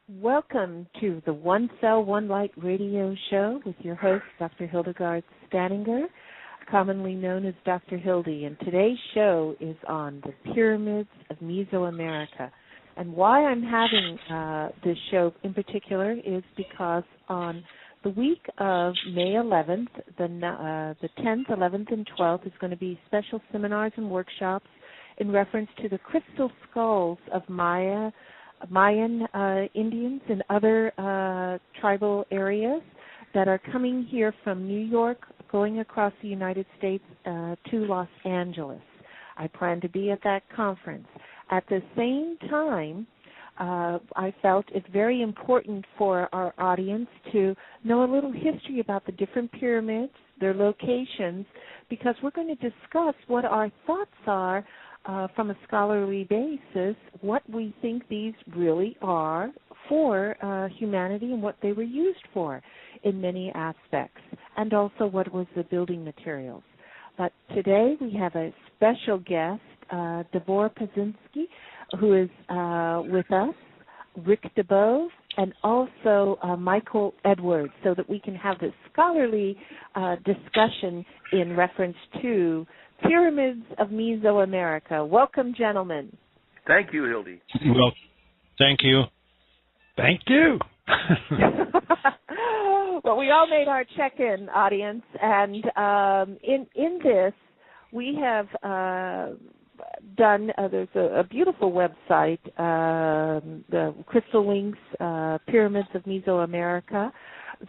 Welcome to the One Cell, One Light radio show with your host, Dr. Hildegard Staninger, commonly known as Dr. Hildy. And today's show is on the pyramids of Mesoamerica. And why I'm having this show in particular is because on the week of May 11th, the 10th, 11th, and 12th is going to be special seminars and workshops in reference to the crystal skulls of Mayan Indians and other tribal areas that are coming here from New York, going across the United States to Los Angeles. I plan to be at that conference. At the same time, I felt it's very important for our audience to know a little history about the different pyramids, their locations, because we're going to discuss what our thoughts are from a scholarly basis, what we think these really are for humanity and what they were used for in many aspects, and also what was the building materials. But today we have a special guest, Devor Pazinski, who is with us, Rick DeBose, and also Michael Edwards, so that we can have this scholarly discussion in reference to pyramids of Mesoamerica. Welcome, gentlemen. Thank you, Hildy. Well, thank you. Thank you. Well, we all made our check-in, audience, and in this, we have done, there's a beautiful website, the Crystal Links Pyramids of Mesoamerica,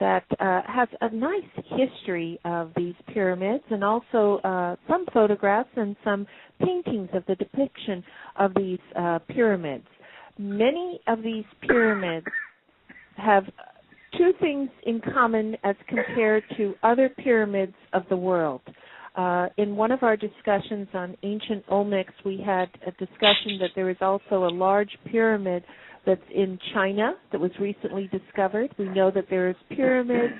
that has a nice history of these pyramids and also some photographs and some paintings of the depiction of these pyramids. Many of these pyramids have two things in common as compared to other pyramids of the world. In one of our discussions on ancient Olmecs, we had a discussion that there is also a large pyramid that's in China that was recently discovered. We know that there's pyramids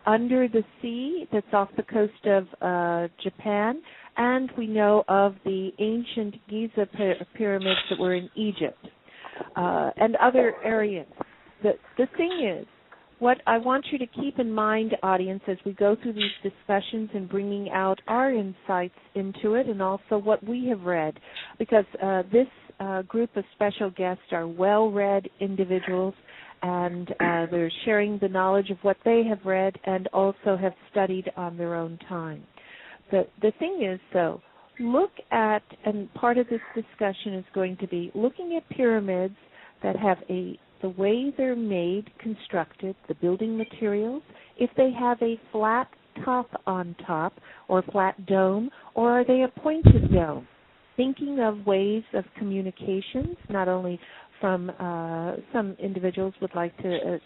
under the sea that's off the coast of Japan, and we know of the ancient Giza pyramids that were in Egypt and other areas. The thing is, what I want you to keep in mind, audience, as we go through these discussions and bringing out our insights into it and also what we have read, because this group of special guests are well-read individuals, and they're sharing the knowledge of what they have read and also have studied on their own time. The thing is, though, look at, and part of this discussion is going to be looking at pyramids that have the way they're made, constructed, the building materials, if they have a flat top on top or flat dome, or are they a pointed dome? Thinking of ways of communications, not only from some individuals would like to,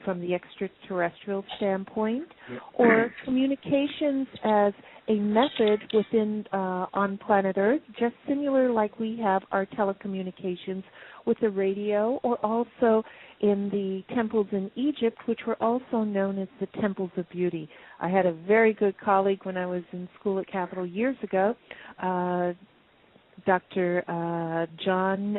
from the extraterrestrial standpoint, or communications as a method within on planet Earth, just similar like we have our telecommunications with the radio, or also in the temples in Egypt, which were also known as the temples of beauty. I had a very good colleague when I was in school at Capitol years ago, Dr. John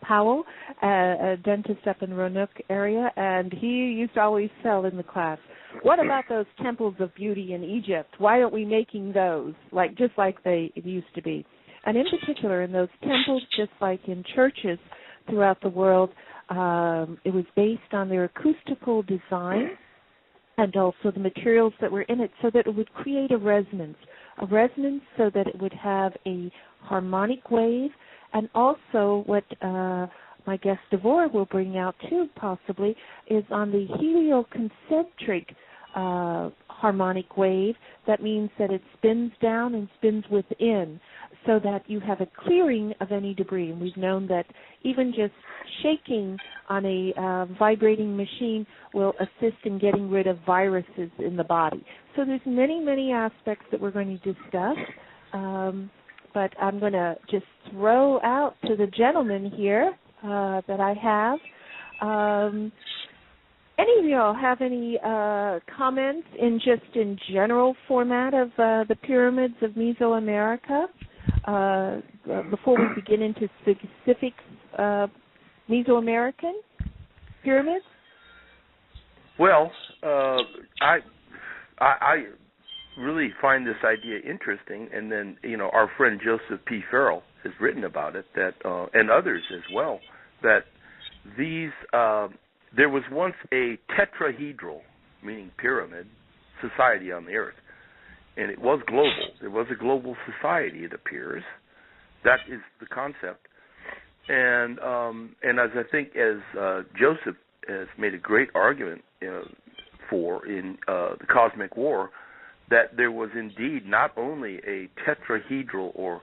Powell, a dentist up in Roanoke area, and he used to always tell in the class, what about those temples of beauty in Egypt? Why aren't we making those, just like they used to be? And in particular, in those temples, just like in churches throughout the world, it was based on their acoustical design and also the materials that were in it, so that it would create a resonance so that it would have a harmonic wave, and also what my guest Devor will bring out too possibly is on the helioconcentric harmonic wave. That means that it spins down and spins within, so that you have a clearing of any debris. And we've known that even just shaking on a vibrating machine will assist in getting rid of viruses in the body. So there's many, many aspects that we're going to discuss. But I'm going to just throw out to the gentleman here that I have. Any of y'all have any comments in general format of the pyramids of Mesoamerica before we begin into specific Mesoamerican? pyramids? Well, I really find this idea interesting, and then our friend Joseph P. Farrell has written about it, that and others as well, that these there was once a tetrahedral, meaning pyramid, society on the earth, and it was global. There was a global society, it appears. That is the concept, and as I think Joseph has made a great argument for in the Cosmic War, that there was indeed not only a tetrahedral or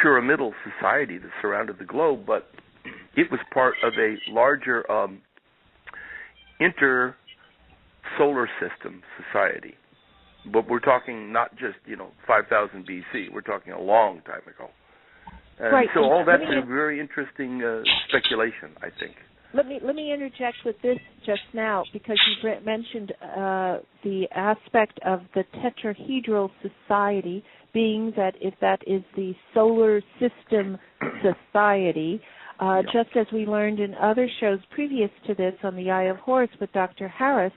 pyramidal society that surrounded the globe, but it was part of a larger inter-solar system society. But we're talking not just 5,000 BC. We're talking a long time ago. And right. so all that's a very interesting speculation, I think. Let me interject with this just now, because you mentioned the aspect of the tetrahedral society, being that if that is the solar system society, just as we learned in other shows previous to this on the Eye of Horus with Dr. Harris,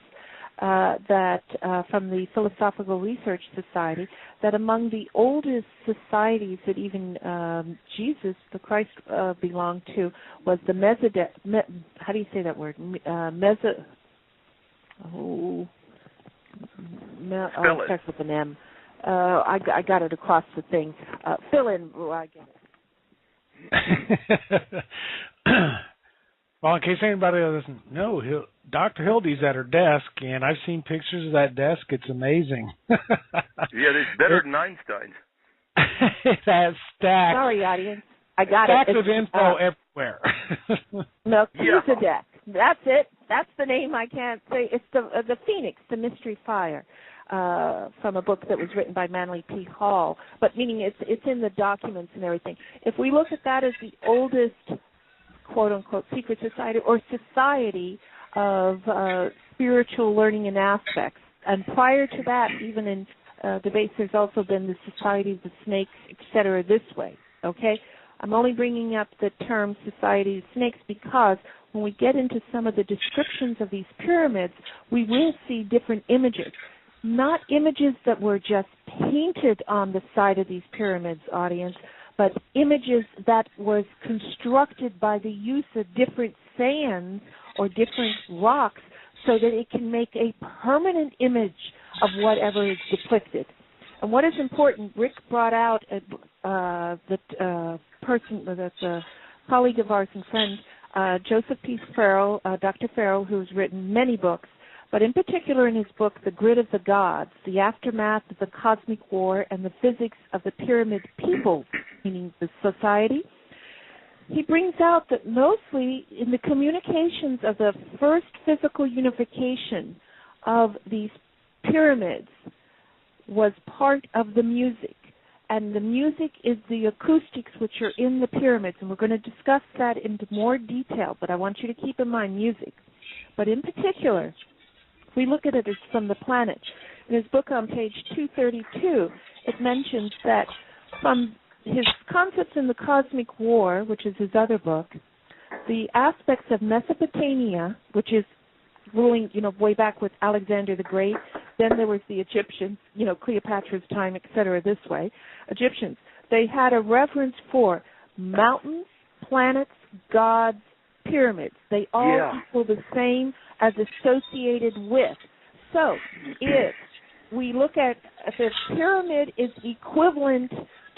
that from the Philosophical Research Society, that among the oldest societies that even Jesus, the Christ, belonged to was the how do you say that word? Starts with an M. I got it across the thing. Fill in. Oh, I get it. Well, in case anybody doesn't know, Dr. Hildy's at her desk, and I've seen pictures of that desk. It's amazing. Yeah, it's better than Einstein's. It has stacks. Sorry, audience. I got stacks it. Stacks of info everywhere. Melchizedek. That's it. That's the name I can't say. It's the Phoenix, the Mystery Fire, from a book that was written by Manly P. Hall. But meaning it's in the documents and everything. If we look at that as the oldest, quote-unquote, secret society or society of spiritual learning and aspects. And prior to that, even in debates, there's also been the Society of the Snakes, etc., this way, okay? I'm only bringing up the term Society of Snakes because when we get into some of the descriptions of these pyramids, we will see different images. Not images that were just painted on the side of these pyramids, audience, but images that was constructed by the use of different sands or different rocks so that it can make a permanent image of whatever is depicted. And what is important, Rick brought out the person, that's a colleague of ours and friend, Joseph P. Farrell, Dr. Farrell, who's written many books, but in particular in his book, The Grid of the Gods, The Aftermath of the Cosmic War and the Physics of the Pyramid People, meaning the society, he brings out that mostly in the communications of the first physical unification of these pyramids was part of the music. And the music is the acoustics which are in the pyramids. And we're going to discuss that into more detail, but I want you to keep in mind music. But in particular, if we look at it as from the planet, in his book on page 232, it mentions that from his concepts in the Cosmic War, which is his other book, the aspects of Mesopotamia, which is ruling, way back with Alexander the Great, then there was the Egyptians, Cleopatra's time, etc., this way. Egyptians, they had a reverence for mountains, planets, gods, pyramids. They all equal the same as associated with. So if we look at the pyramid is equivalent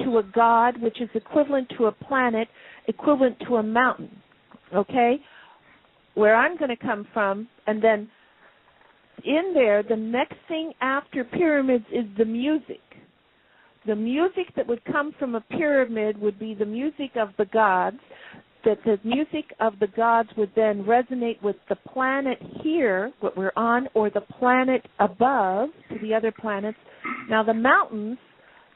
to a god, which is equivalent to a planet, equivalent to a mountain, okay? Where I'm going to come from, and then in there, the next thing after pyramids is the music. The music that would come from a pyramid would be the music of the gods, that the music of the gods would then resonate with the planet here, what we're on, or the planet above, to the other planets. Now, the mountains,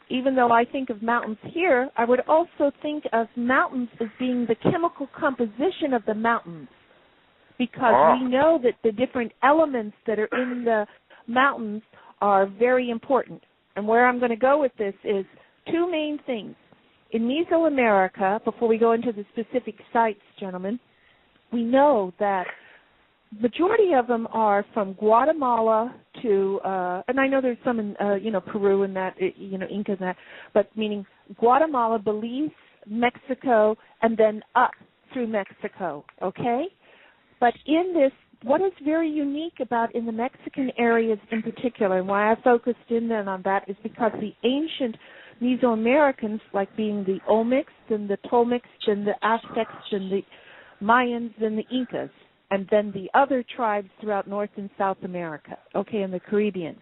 even though I think of mountains here, I would also think of mountains as being the chemical composition of the mountains, because we know that the different elements that are in the mountains are very important. And where I'm going to go with this is two main things. In Mesoamerica, before we go into the specific sites, gentlemen, we know that majority of them are from Guatemala to, and I know there's some in, Peru and that, Inca and that, but meaning Guatemala, Belize, Mexico, and then up through Mexico, okay? But in this, what is very unique about in the Mexican areas in particular, and why I focused in then on that, is because the ancient Mesoamericans, like being the Olmecs and the Tolmecs and the Aztecs and the Mayans and the Incas, and then the other tribes throughout North and South America, okay, and the Caribbean.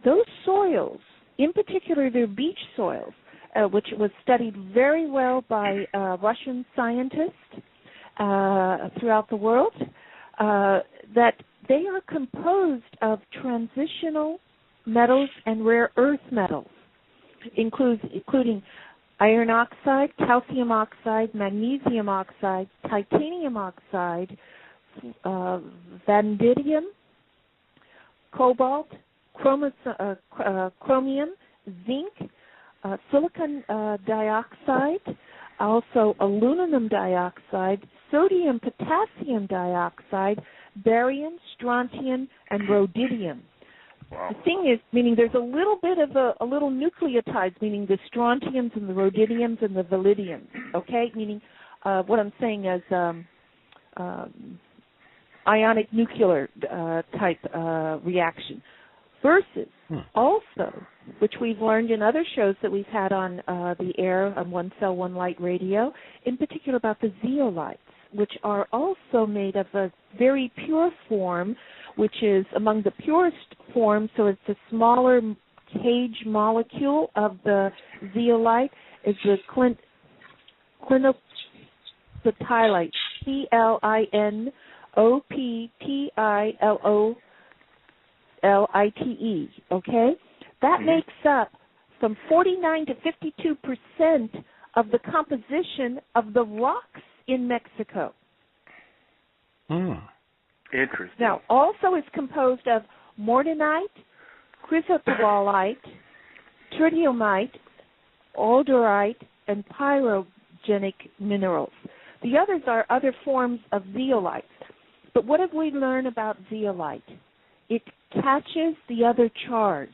Those soils, in particular their beach soils, which was studied very well by Russian scientists throughout the world, that they are composed of transitional metals and rare earth metals, including iron oxide, calcium oxide, magnesium oxide, titanium oxide, vanadium, cobalt, chromium, zinc, silicon dioxide, also aluminum dioxide, sodium potassium dioxide, barium, strontium, and rhodium. Wow. The thing is, meaning there's a little bit of a little nucleotides, meaning the strontiums and the rhodidiums and the vanadiums, okay? Meaning what I'm saying is ionic nuclear type reaction. Versus also, which we've learned in other shows that we've had on the air on One Cell, One Light Radio, in particular about the zeolites, which are also made of a very pure form, which is among the purest forms, so it's a smaller cage molecule of the zeolite, is the clinoptilite, CLINOPTILOLITE, okay? That makes up from 49 to 52% of the composition of the rocks in Mexico. Interesting. Now, also it's composed of morganite, chrysoprolite, tritiumite, alderite, and pyrogenic minerals. The others are other forms of zeolite. But what have we learned about zeolite? It catches the other charge.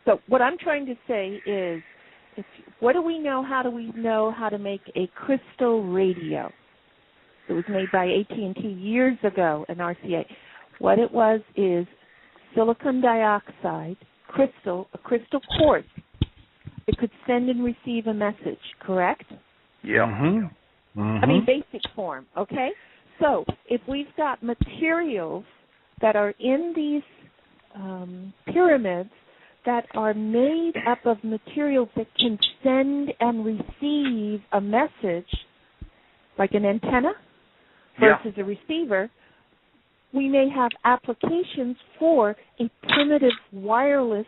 So what I'm trying to say is, what do we know? How do we know how to make a crystal radio? It was made by AT&T years ago in RCA. What it was is silicon dioxide, a crystal quartz. It could send and receive a message, correct? Yeah. I mean, basic form, okay? So if we've got materials that are in these pyramids that are made up of materials that can send and receive a message, like an antenna versus a receiver, we may have applications for a primitive wireless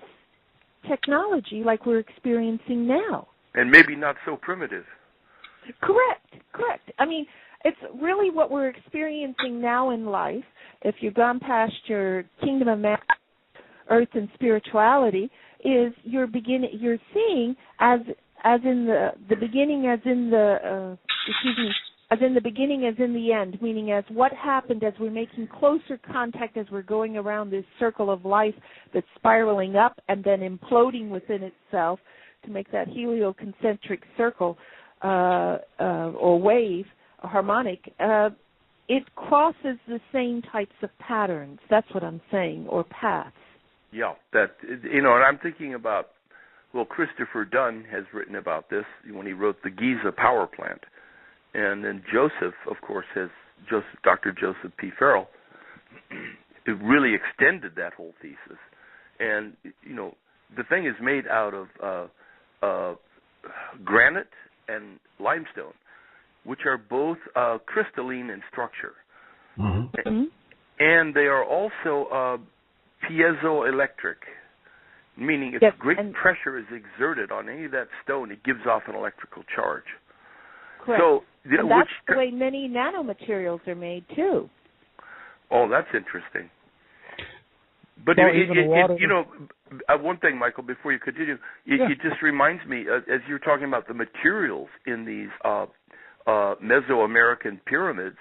technology like we're experiencing now. And maybe not so primitive. Correct. I mean, it's really what we're experiencing now in life. If you've gone past your kingdom of man, earth, and spirituality, is you're seeing as in the beginning, as in the as in the beginning, as in the end, meaning as what happened as we're making closer contact as we're going around this circle of life that's spiraling up and then imploding within itself to make that helioconcentric circle or wave, a harmonic. It crosses the same types of patterns. That's what I'm saying, or paths. Yeah, and I'm thinking about, Christopher Dunn has written about this when he wrote the Giza power plant. And then Joseph, of course, Dr. Joseph P. Farrell, who really extended that whole thesis. And, the thing is made out of granite and limestone, which are both crystalline in structure. And they are also piezoelectric, meaning if great pressure is exerted on any of that stone, it gives off an electrical charge. Correct. So, and that's the way many nanomaterials are made, too. Oh, that's interesting. But, one thing, Michael, before you continue, it just reminds me, as you're talking about the materials in these Mesoamerican pyramids,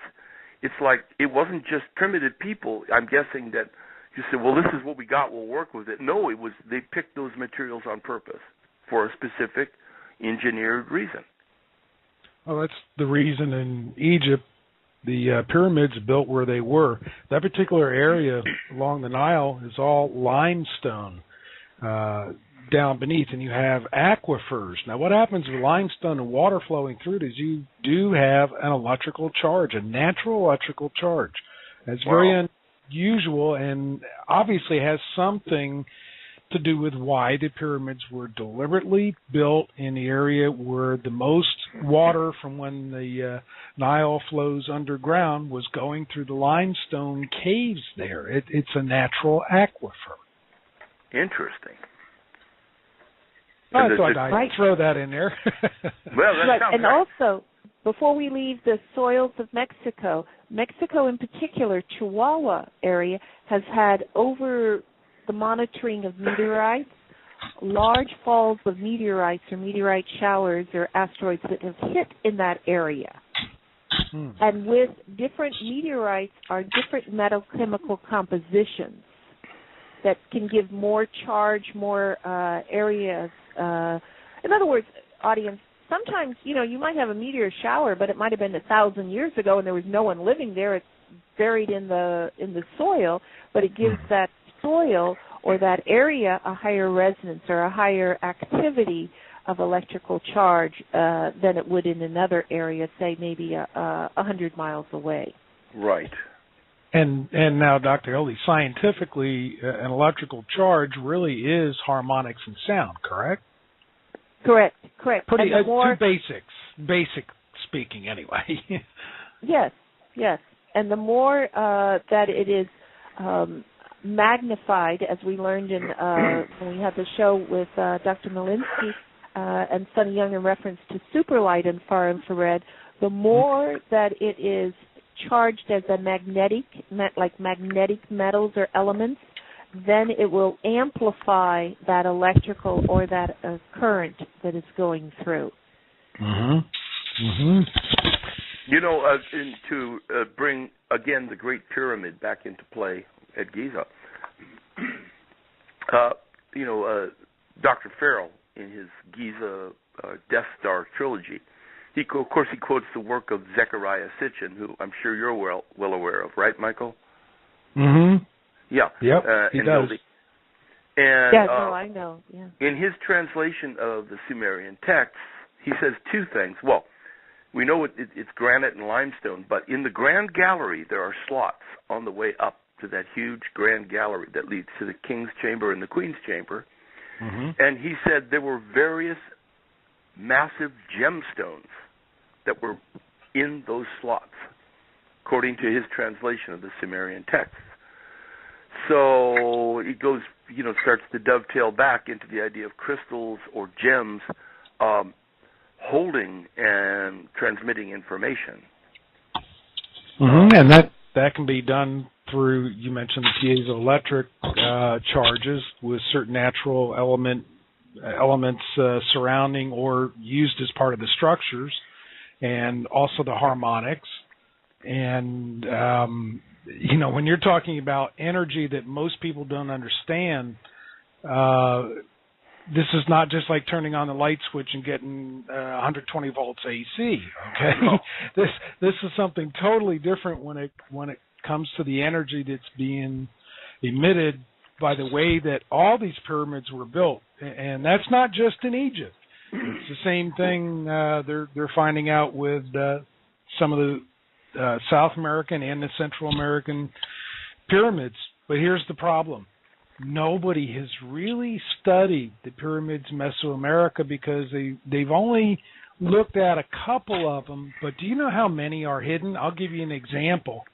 it's like it wasn't just primitive people. I'm guessing that you said, well, this is what we got, we'll work with it. No, it was they picked those materials on purpose for a specific engineered reason. Well, that's the reason in Egypt the pyramids built where they were. That particular area along the Nile is all limestone down beneath, and you have aquifers. Now, what happens with limestone and water flowing through it is you do have an electrical charge, a natural electrical charge. That's very unusual and obviously has something to do with why the pyramids were deliberately built in the area where the most water from when the Nile flows underground was going through the limestone caves there. It's a natural aquifer. Interesting. I thought I'd throw that in there. Well, that sounds and also, before we leave the soils of Mexico, Mexico in particular, Chihuahua area, has had over the monitoring of meteorites, large falls of meteorites or meteorite showers or asteroids that have hit in that area. And with different meteorites are different metal chemical compositions that can give more charge, more areas. In other words, audience, sometimes, you might have a meteor shower, but it might have been 1,000 years ago and there was no one living there. It's buried in the soil, but it gives that soil or that area a higher resonance or a higher activity of electrical charge than it would in another area, say maybe 100 miles away. Right. And now, Dr. Hildy, scientifically, an electrical charge really is harmonics and sound, correct? Correct. Pretty basic speaking, anyway. Yes. And the more that it is magnified, as we learned in when we had the show with Dr. Malinsky and Sonny Young in reference to superlight and far infrared, the more that it is charged as a magnetic metals or elements, then it will amplify that electrical or that current that is going through. To bring, again, the Great Pyramid back into play at Giza, Dr. Farrell, in his Giza Death Star trilogy, he quotes the work of Zecharia Sitchin, who I'm sure you're well aware of, right, Michael? Mm-hmm. Yeah. Yep, he does. And, I know. Yeah. In his translation of the Sumerian texts, he says two things. Well, we know it's granite and limestone, but in the Grand Gallery, there are slots on the way up to that huge Grand Gallery that leads to the King's Chamber and the Queen's Chamber. Mm-hmm. And he said there were various massive gemstones that were in those slots, according to his translation of the Sumerian texts. So it goes, starts to dovetail back into the idea of crystals or gems holding and transmitting information. Mm-hmm. And that can be done through, you mentioned the piezoelectric charges with certain natural elements surrounding or used as part of the structures, and also the harmonics. And when you're talking about energy that most people don't understand, this is not just like turning on the light switch and getting 120 volts AC. Okay, no. This is something totally different when it comes to the energy that's being emitted by the way that all these pyramids were built, and that's not just in Egypt. It's the same thing they're finding out with some of the South American and the Central American pyramids. But here's the problem. Nobody has really studied the pyramids in Mesoamerica because they've only looked at a couple of them. But do you know how many are hidden? I'll give you an example.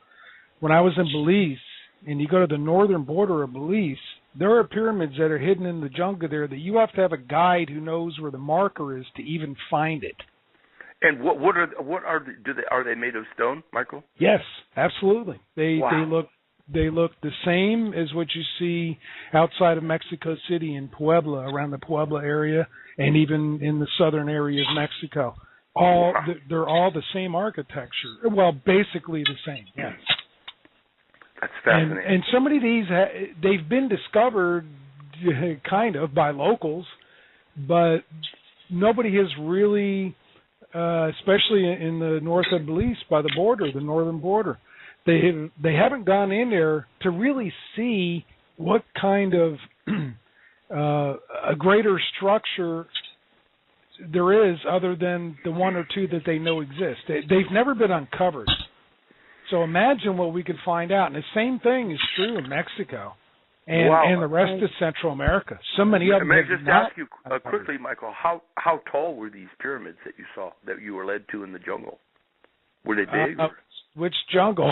When I was in Belize, and you go to the northern border of Belize, there are pyramids that are hidden in the jungle there that you have to have a guide who knows where the marker is to even find it. And are they made of stone, Michael? Yes, absolutely. They look the same as what you see outside of Mexico City in Puebla, around the Puebla area, and even in the southern area of Mexico. They're all the same architecture. Well, basically the same. Yes. That's fascinating. And so many of these they've been discovered kind of by locals, but nobody has really, especially in the north of Belize by the border, the northern border, they haven't gone in there to really see what kind of a greater structure there is other than the one or two that they know exist. They've never been uncovered. So imagine what we could find out. And the same thing is true in Mexico and the rest of Central America. So many of them. May I just ask you quickly, Michael, how tall were these pyramids that you saw, that you were led to in the jungle? Were they big? Which jungle?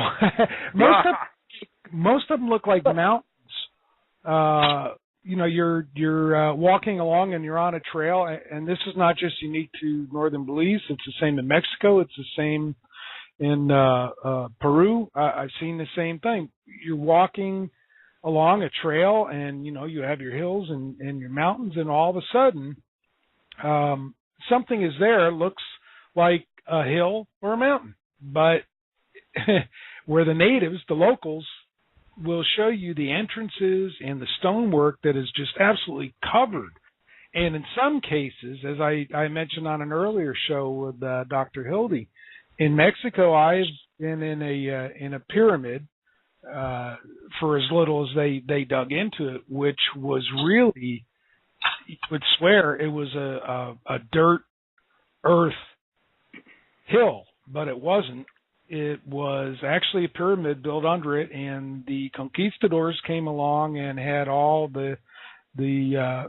Most of them look like mountains. You're walking along and you're on a trail, and this is not just unique to northern Belize. It's the same in Mexico. It's the same in Peru. I've seen the same thing. You're walking along a trail, and you have your hills and your mountains, and all of a sudden, something is there. It looks like a hill or a mountain, but where the natives, the locals, will show you the entrances and the stonework that is just absolutely covered. And in some cases, as I mentioned on an earlier show with Dr. Hildy, in Mexico, I've been in a pyramid for as little as they dug into it, which was really, you would swear it was a dirt earth hill, but it wasn't. It was actually a pyramid built under it, and the conquistadors came along and had all the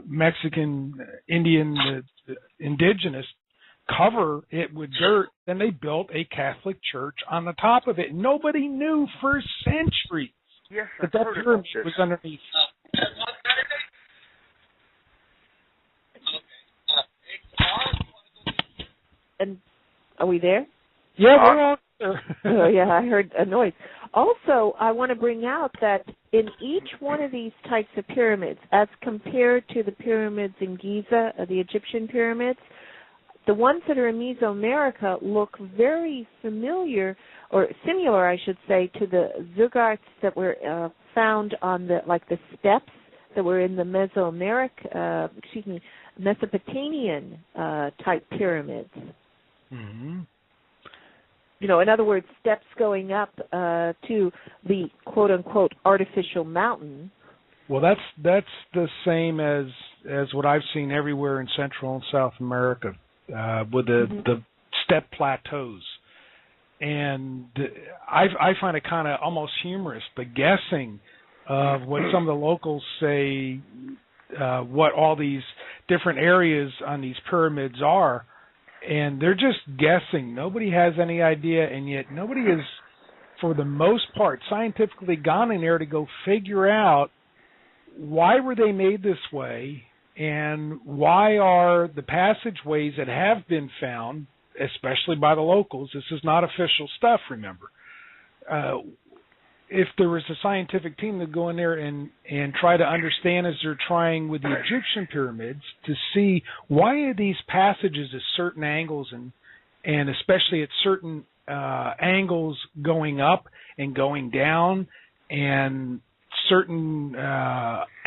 Mexican Indian indigenous cover it with dirt. Then they built a Catholic church on the top of it. Nobody knew for centuries that pyramid was underneath. And are we there? Yeah, we're on. Oh, yeah, I heard a noise. Also, I want to bring out that in each one of these types of pyramids, as compared to the pyramids in Giza, the Egyptian pyramids, the ones that are in Mesoamerica look very familiar, or similar, I should say, to the ziggurats that were found on the steps that were in the Mesopotamian type pyramids. Mm-hmm. In other words, steps going up to the quote-unquote artificial mountain. Well, that's the same as what I've seen everywhere in Central and South America with the step plateaus. And I find it kind of almost humorous, the guessing of what some of the locals say, what all these different areas on these pyramids are. And they're just guessing. Nobody has any idea, and yet nobody has, for the most part, scientifically gone in there to go figure out why were they made this way, and why are the passageways that have been found, especially by the locals, this is not official stuff, remember. If there was a scientific team to go in there and try to understand, as they're trying with the Egyptian pyramids, to see why are these passages at certain angles and especially at certain angles going up and going down, and certain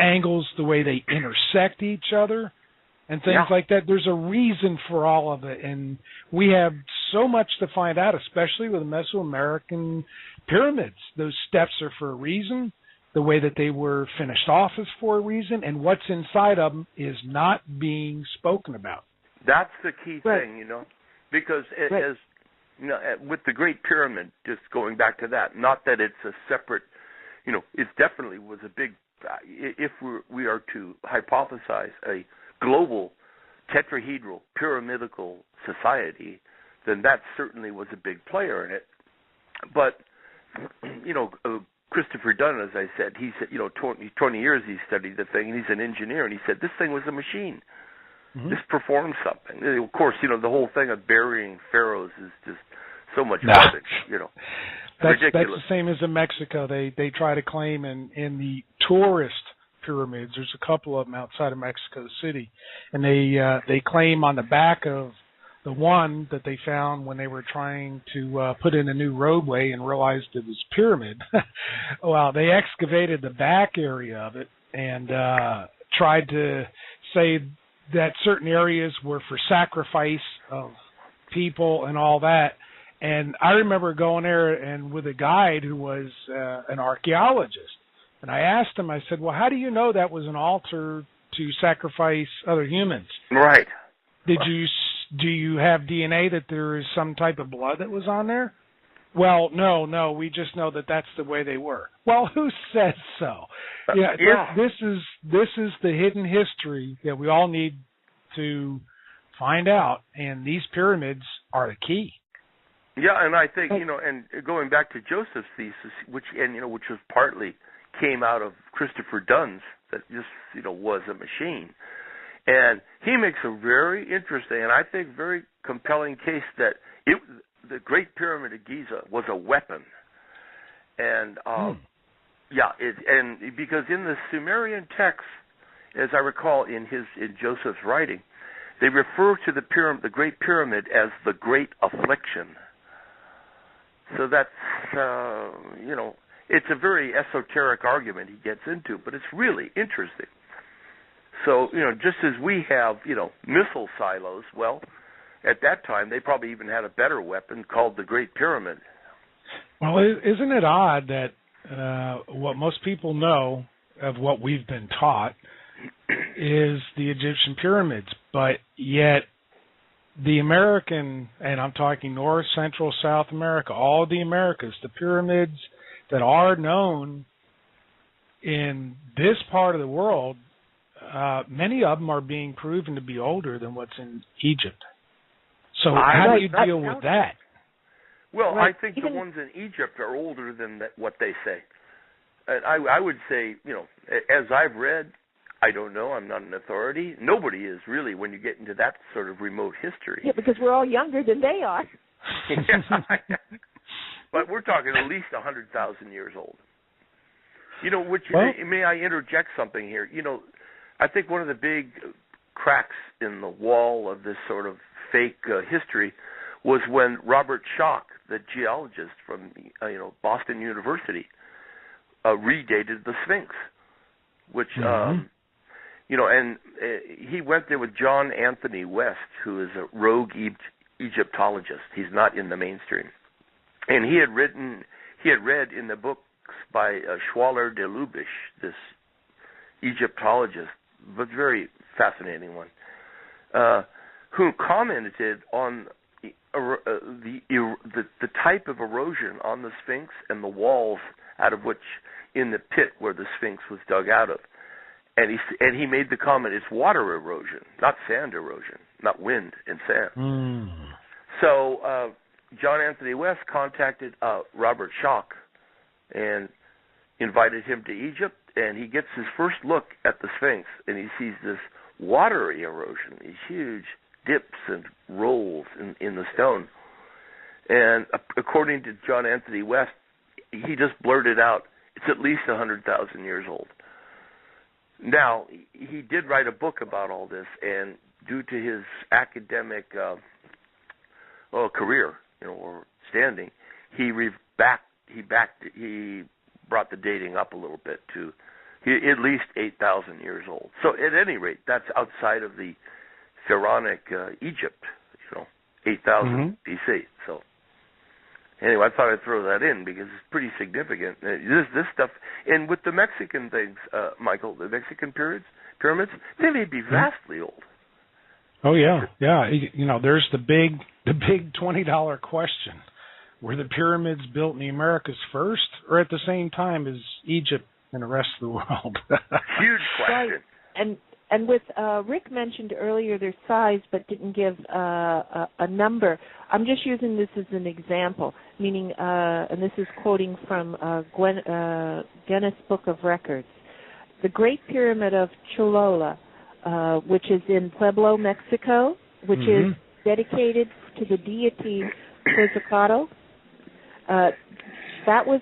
angles, the way they intersect each other and things like that. There's a reason for all of it, and we have so much to find out, especially with the Mesoamerican pyramids. Those steps are for a reason. The way that they were finished off is for a reason, and what's inside of them is not being spoken about. That's the key thing, because as with the Great Pyramid, just going back to that, not that it's a separate, it definitely was a big, if we are to hypothesize a global tetrahedral pyramidal society, then that certainly was a big player in it. But Christopher Dunn, as I said, he said, 20 years he studied the thing, and he's an engineer, and he said this thing was a machine. Mm-hmm. This performed something. Of course, the whole thing of burying pharaohs is just so much garbage. That's the same as in Mexico. They try to claim in the tourist pyramids. There's a couple of them outside of Mexico City, and they claim on the back of the one that they found when they were trying to put in a new roadway and realized it was pyramid. Well, they excavated the back area of it and tried to say that certain areas were for sacrifice of people and all that. And I remember going there and with a guide who was an archaeologist. And I asked him, I said, well, how do you know that was an altar to sacrifice other humans? Right. Do you have DNA that there is some type of blood that was on there? Well, no, we just know that that's the way they were. Well, who says so? Yeah. This is the hidden history that we all need to find out, and these pyramids are the key. Yeah, and I think, and going back to Joseph's thesis, which was partly came out of Christopher Dunn's, that just, was a machine. And he makes a very interesting and I think very compelling case that the Great Pyramid of Giza was a weapon. And, because in the Sumerian text, as I recall in Joseph's writing, they refer to the Great Pyramid as the Great Affliction. So that's, it's a very esoteric argument he gets into, but it's really interesting. So, just as we have, missile silos, well, at that time they probably even had a better weapon called the Great Pyramid. Well, isn't it odd that what most people know of what we've been taught is the Egyptian pyramids, but yet the American, and I'm talking North, Central, South America, all of the Americas, the pyramids that are known in this part of the world, many of them are being proven to be older than what's in Egypt. So how do you deal with that? Well, I think the ones in Egypt are older than what they say. I would say, as I've read, I don't know, I'm not an authority. Nobody is really when you get into that sort of remote history. Yeah, because we're all younger than they are. But we're talking at least 100,000 years old. May I interject something here? I think one of the big cracks in the wall of this sort of fake history was when Robert Schoch, the geologist from Boston University, redated the Sphinx, which and he went there with John Anthony West, who is a rogue Egyptologist. He's not in the mainstream, and he had read in the books by Schwaller de Lubisch, this Egyptologist, but very fascinating one, who commented on the type of erosion on the Sphinx and the walls out of which, in the pit where the Sphinx was dug out of. And he made the comment, it's water erosion, not sand erosion, not wind and sand. So John Anthony West contacted Robert Schoch and invited him to Egypt, and he gets his first look at the Sphinx, and he sees this watery erosion, these huge dips and rolls in the stone. And according to John Anthony West, he just blurted out, it's at least 100,000 years old. Now, he did write a book about all this, and due to his academic career, or standing, he brought the dating up a little bit to at least 8,000 years old. So at any rate, that's outside of the pharaonic Egypt, 8,000 BC. So anyway, I thought I'd throw that in because it's pretty significant. This stuff, and with the Mexican things, Michael, the Mexican pyramids, they may be vastly old. Oh yeah. There's the big $20 question: were the pyramids built in the Americas first, or at the same time as Egypt and the rest of the world? Huge question. Right. And with Rick mentioned earlier their size, but didn't give a number. I'm just using this as an example, meaning, and this is quoting from Guinness Book of Records. The Great Pyramid of Cholula, which is in Pueblo, Mexico, which is dedicated to the deity Quetzalcoatl. That was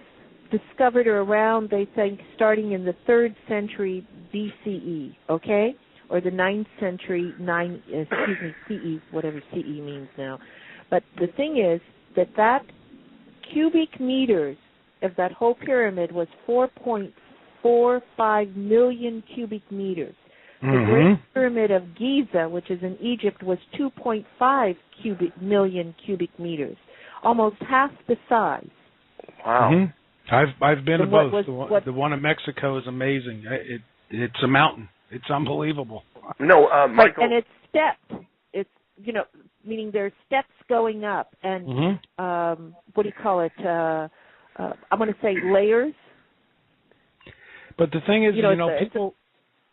discovered around, they think, starting in the 3rd century BCE, okay? or the 9th century, CE, whatever CE means now. But the thing is that cubic meters of that whole pyramid was 4.45 million cubic meters. The Great Pyramid of Giza, which is in Egypt, was 2.5 million cubic meters, almost half the size. Wow. I've been to And both. The one in Mexico is amazing. It's a mountain. It's unbelievable. No, Michael. And it's stepped. It's, meaning there's steps going up. And what do you call it? I'm going to say layers. But the thing is,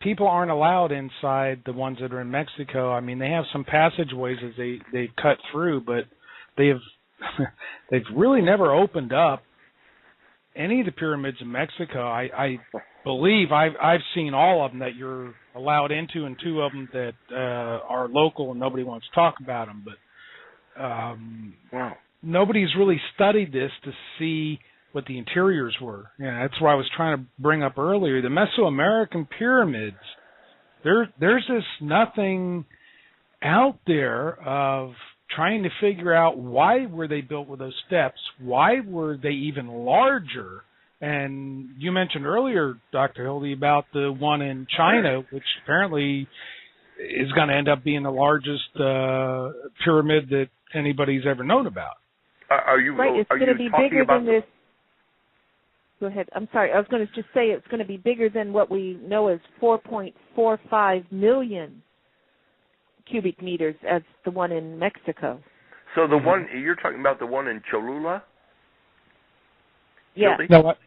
people aren't allowed inside the ones that are in Mexico. I mean, they have some passageways that they cut through, but they've really never opened up any of the pyramids in Mexico. I believe I've seen all of them that you're allowed into, and 2 of them that are local and nobody wants to talk about them. But nobody's really studied this to see what the interiors were. Yeah, that's what I was trying to bring up earlier. The Mesoamerican pyramids, there's just nothing out there of trying to figure out why were they built with those steps, why were they even larger. And you mentioned earlier, Dr. Hildy, about the one in China, which apparently is going to end up being the largest pyramid that anybody's ever known about. It's going to be bigger than this. Go ahead. I'm sorry. I was going to just say it's going to be bigger than what we know as 4.45 million cubic meters as the one in Mexico. So the one you're talking about, the one in Cholula? Yeah. No, what?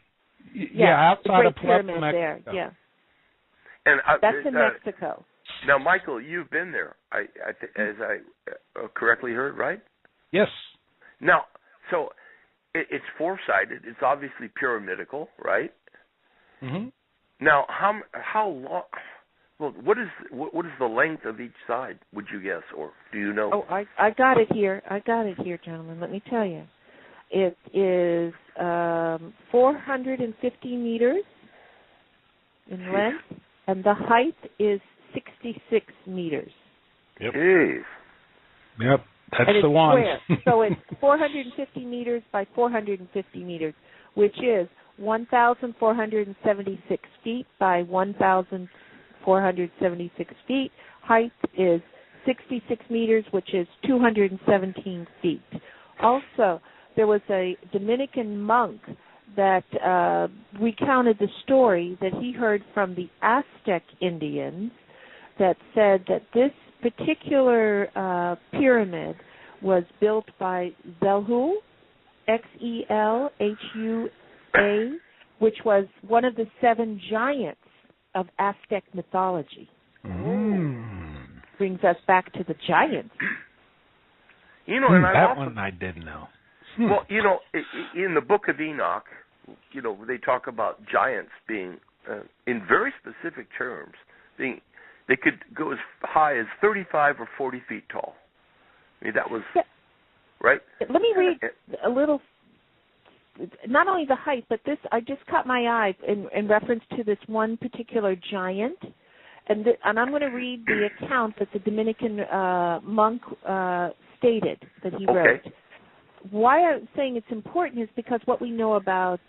Yeah, outside of pyramid Mexico. there. Yeah. And that's in Mexico. Now, Michael, you've been there. As I correctly heard, right? Yes. Now, so it's 4-sided. It's obviously pyramidical, right? Mm-hmm. Now, how long? Well, what is the length of each side? Would you guess, or do you know? Oh, I got it here. Gentlemen. Let me tell you. It is 450 meters in length, and the height is 66 meters. Yep. Jeez. Yep. That's and the one. So it's 450 meters by 450 meters, which is 1,476 feet by 1,476 feet. Height is 66 meters, which is 217 feet. Also, there was a Dominican monk that recounted the story that he heard from the Aztec Indians that said that this particular pyramid was built by Xelhu, Xelhua, which was one of the 7 giants of Aztec mythology. Brings us back to the giants. And that one I didn't know. Well, in the Book of Enoch, they talk about giants being, in very specific terms, they could go as high as 35 or 40 feet tall. I mean, that was, right? Let me read a little, not only the height, but this, I just caught my eye in reference to this one particular giant. And I'm going to read the account that the Dominican monk stated that he wrote. Why I'm saying it's important is because what we know about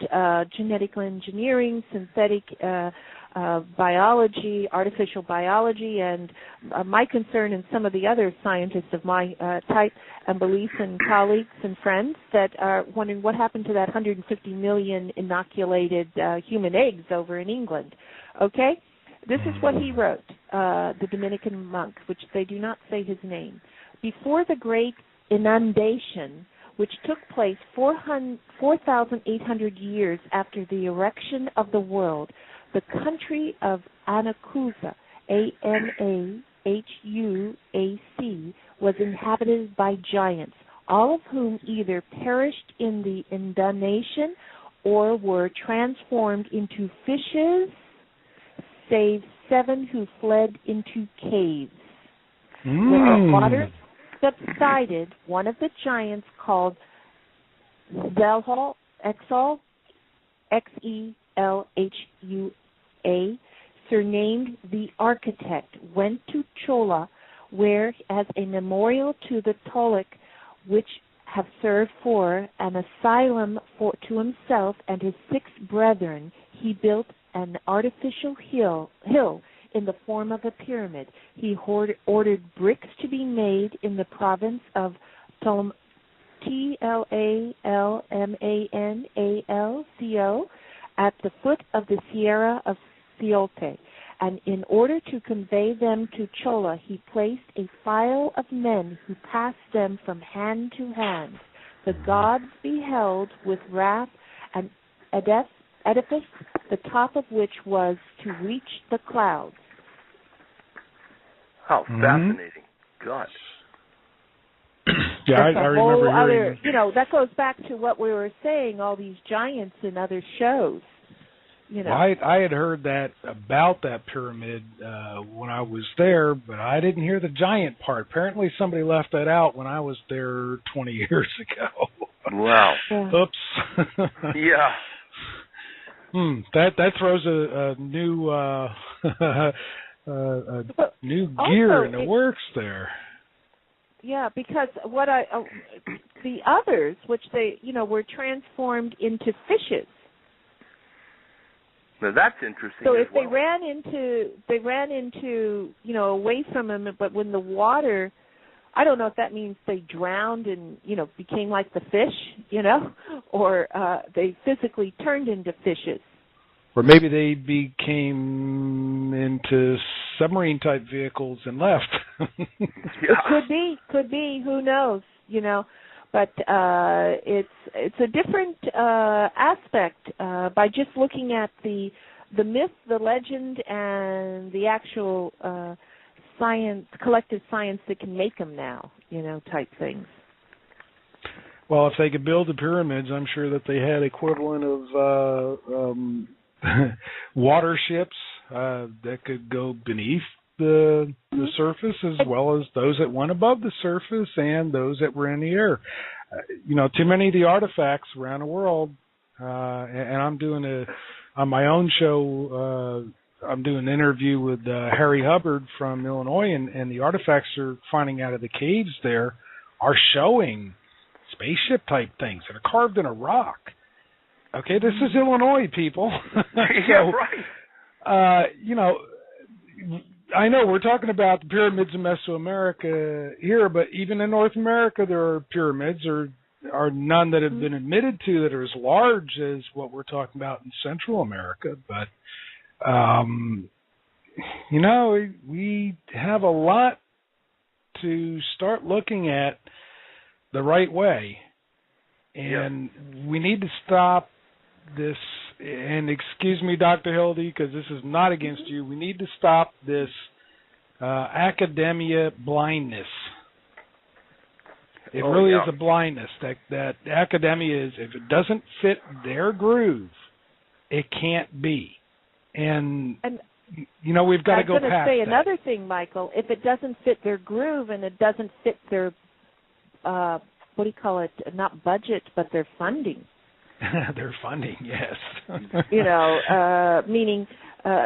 genetical engineering, synthetic biology, artificial biology, and my concern and some of the other scientists of my type and beliefs and colleagues and friends that are wondering what happened to that 150 million inoculated human eggs over in England. Okay? This is what he wrote, the Dominican monk, which they do not say his name. Before the great inundation, which took place 4,800 years after the erection of the world, the country of Anahuac, Anahuac, was inhabited by giants, all of whom either perished in the inundation or were transformed into fishes, save 7 who fled into caves. When the water subsided, one of the giants called Xelhua, surnamed the architect, went to Chola, where, as a memorial to the Toltec, which have served for an asylum to himself and his 6 brethren, he built an artificial hill in the form of a pyramid. He ordered bricks to be made in the province of Tlalmanalco at the foot of the Sierra of Ciolte. And in order to convey them to Chola, he placed a file of men who passed them from hand to hand. The gods beheld with wrath an edifice, the top of which was to reach the clouds. How fascinating. God. Yeah, I remember hearing. That goes back to what we were saying, all these giants in other shows. Well, I had heard that about that pyramid when I was there, but I didn't hear the giant part. Apparently somebody left that out when I was there 20 years ago. Wow. Oops. Yeah. That throws a new new gear in the works there. Yeah, because the others, which they were transformed into fishes. Now that's interesting. So if well. they ran into away from them, but when the water, I don't know if that means they drowned and became like the fish, or they physically turned into fishes. Or maybe they became into submarine-type vehicles and left. It could be. Who knows? But it's a different aspect by just looking at the myth, the legend, and the actual science, collective science that can make them now, type things. Well, if they could build the pyramids, I'm sure that they had equivalent of water ships that could go beneath the surface, as well as those that went above the surface and those that were in the air. Too many of the artifacts around the world, and I'm doing on my own show, I'm doing an interview with Harry Hubbard from Illinois, and the artifacts they're finding out of the caves there are showing spaceship-type things that are carved in a rock. Okay, this is Illinois, people. Yeah, right. I know we're talking about the pyramids in Mesoamerica here, but even in North America there are pyramids. There are none that have been admitted to that are as large as what we're talking about in Central America. But, we have a lot to start looking at the right way. And we need to stop this, and excuse me, Dr. Hildy, because this is not against you. We need to stop this academia blindness. It really is a blindness. That academia is, if it doesn't fit their groove, it can't be. And we've got to go past that. I was going to say another thing, Michael. If it doesn't fit their groove and it doesn't fit their, what do you call it, not budget, but their funding. Their funding, yes. Meaning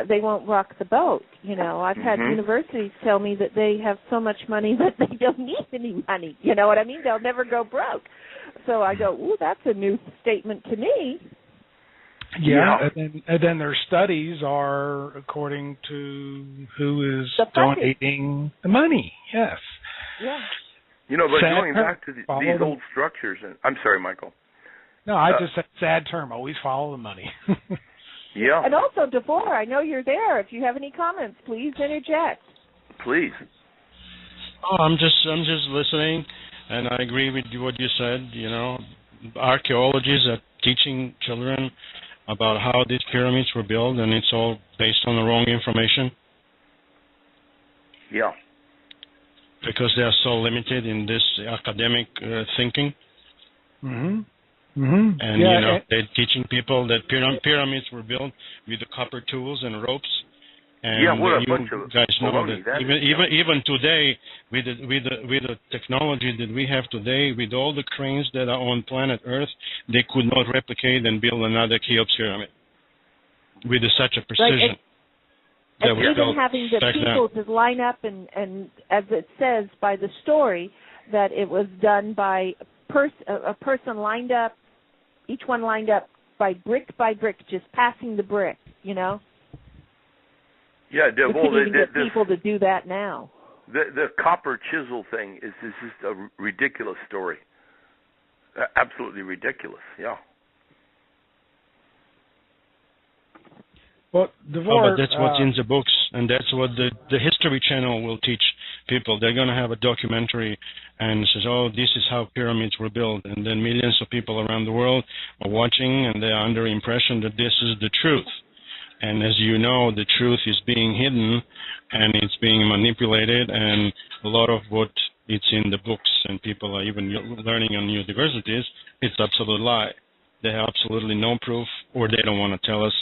they won't rock the boat. I've had universities tell me that they have so much money that they don't need any money. You know what I mean? They'll never go broke. So I go, ooh, that's a new statement to me. Yeah, and then their studies are according to who is donating the money. Yes. Yeah. But going back to these old structures, and I'm sorry, Michael. No, I just said sad term. Always follow the money. Yeah. And also, DeVore, I know you're there. If you have any comments, please interject. Please. Oh, I'm just listening, and I agree with what you said. Archaeologists are teaching children about how these pyramids were built, and it's all based on the wrong information. Yeah. Because they are so limited in this academic thinking. Mm-hmm. And, they're teaching people that pyramids were built with the copper tools and ropes. And what a bunch of guys know baloney, that even today, with the technology that we have today, with all the cranes that are on planet Earth, they could not replicate and build another Cheops pyramid with such a precision. that and was even built having the back people then. to line up, and as it says by the story, that it was done by a person lined up, each one lined up by brick, just passing the brick, you know? Yeah, we could even get people to do that now. The copper chisel thing is just a ridiculous story. Absolutely ridiculous, yeah. Well, but that's what's in the books, and that's what the History Channel will teach people. They're going to have a documentary and says, oh, this is how pyramids were built, and then millions of people around the world are watching, and they're under the impression that this is the truth. And as you know, the truth is being hidden, and it's being manipulated, and a lot of what it's in the books, and people are even learning on universities, it's absolute lie. They have absolutely no proof, or they don't want to tell us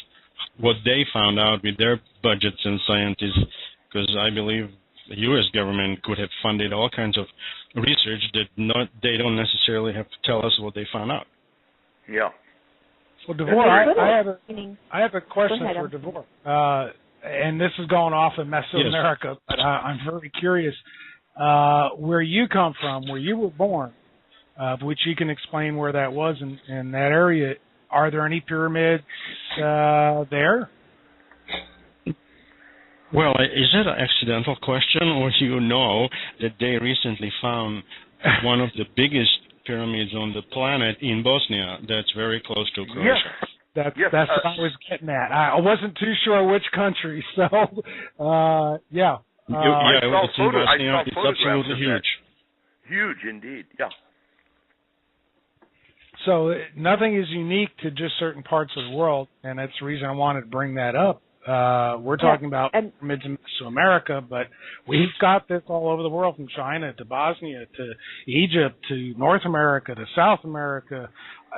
what they found out with their budgets and scientists, because I believe the U.S. government could have funded all kinds of research that they don't necessarily have to tell us what they found out. Yeah. Well, Devor, I have a question for Devor, and this is going off in Mesoamerica, yes. But I'm very curious where you come from, where you were born, which you can explain where that was in that area. Are there any pyramids there? Well, is that an accidental question, or do you know that they recently found one of the biggest pyramids on the planet in Bosnia that's very close to Croatia? Yes. That's what I was getting at. I wasn't too sure which country, so yeah. It's in Bosnia. It's absolutely huge. Huge indeed, yeah. So nothing is unique to just certain parts of the world, and that's the reason I wanted to bring that up. We're talking about pyramids in Mesoamerica, but we've got this all over the world, from China to Bosnia to Egypt to North America to South America.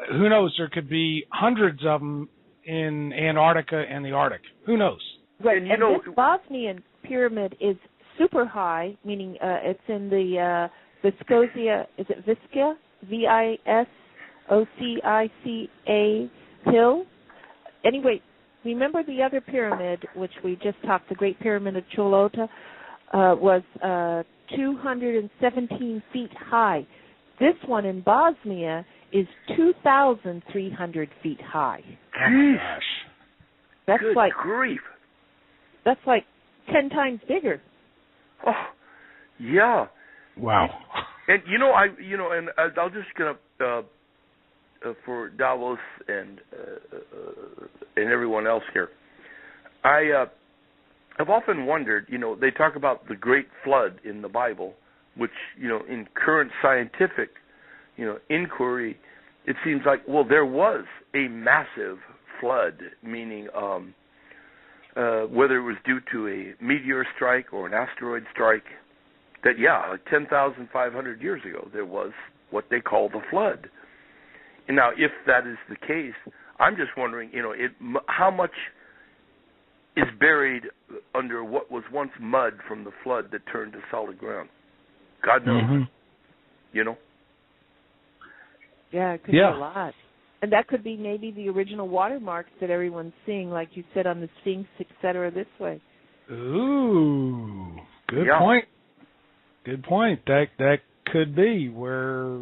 Who knows? There could be hundreds of them in Antarctica and the Arctic. Who knows? Right, and this Bosnian pyramid is super high, meaning it's in the Viscosia, is it Visca? V-I-S-O-C-I-C-A hill? Anyway, remember the other pyramid, which we just talked, the Great Pyramid of Cholota, was 217 feet high. This one in Bosnia is 2,300 feet high. Oh, gosh. That's Good grief. That's like 10 times bigger. Oh, yeah. Wow. And and I'll just gonna for Davos and everyone else here, I've often wondered. They talk about the Great Flood in the Bible, which in current scientific inquiry, it seems like there was a massive flood, meaning whether it was due to a meteor strike or an asteroid strike, that 10,500 years ago there was what they call the flood. And now, if that is the case, I'm just wondering, how much is buried under what was once mud from the flood that turned to solid ground? God knows. Mm-hmm. Yeah, it could be a lot. And that could be maybe the original watermarks that everyone's seeing, like you said, on the Sphinx, et cetera, this way. Ooh, good point. Good point. That could be where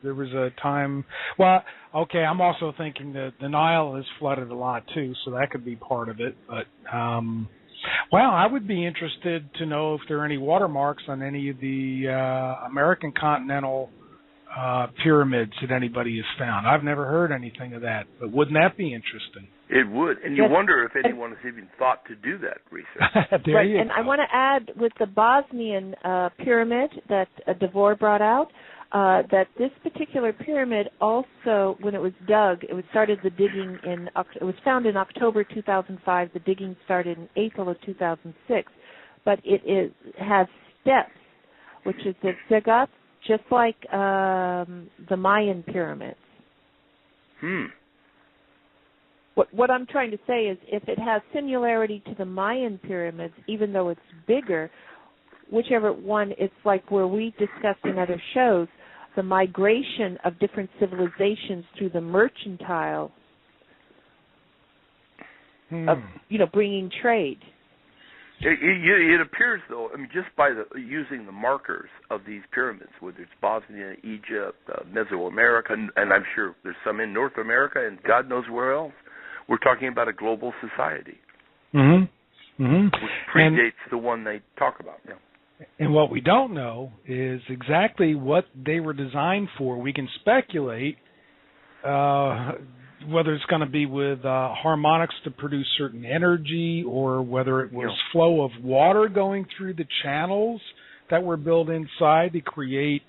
there was a time. Well, okay, I'm also thinking that the Nile is flooded a lot too, so that could be part of it. But I would be interested to know if there are any watermarks on any of the American continental pyramids that anybody has found. I've never heard anything of that, but wouldn't that be interesting? It would, and you wonder if anyone has even thought to do that research. And I want to add with the Bosnian pyramid that Devor brought out, that this particular pyramid also, when it was dug, it was found in October 2005. The digging started in April of 2006, but it has steps, which is the ziggurat, just like the Mayan pyramids. What I'm trying to say is, if it has similarity to the Mayan pyramids, even though it's bigger, whichever one, it's like where we discussed in other shows, the migration of different civilizations through the mercantile of, bringing trade. It appears, though, I mean, just by using the markers of these pyramids, whether it's Bosnia, Egypt, Mesoamerica, and I'm sure there's some in North America and God knows where else, we're talking about a global society, which predates the one they talk about. Yeah. And what we don't know is exactly what they were designed for. We can speculate whether it's going to be with harmonics to produce certain energy, or whether it was flow of water going through the channels that were built inside to create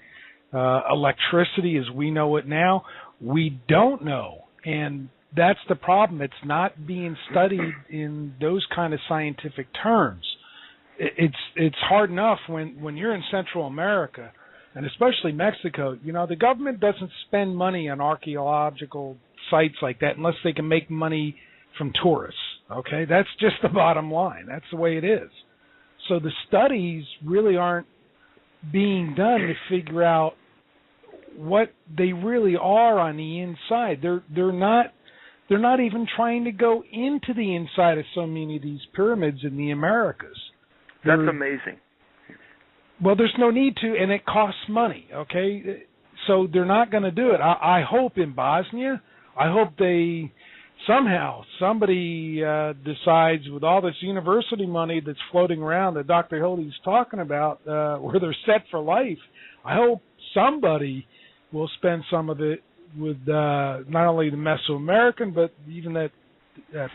electricity as we know it now. We don't know, and that's the problem. It's not being studied in those kind of scientific terms. It's hard enough when you're in Central America, and especially Mexico. You know, the government doesn't spend money on archaeological sites like that unless they can make money from tourists. Okay, that's just the bottom line. That's the way it is. So the studies really aren't being done to figure out what they really are on the inside. They're not even trying to go into the inside of so many of these pyramids in the Americas. That's amazing. Well, there's no need to, and it costs money, okay? So they're not going to do it. I hope in Bosnia, I hope somebody decides with all this university money that's floating around that Dr. Hildy's talking about, where they're set for life, I hope somebody will spend some of it with not only the Mesoamerican, but even that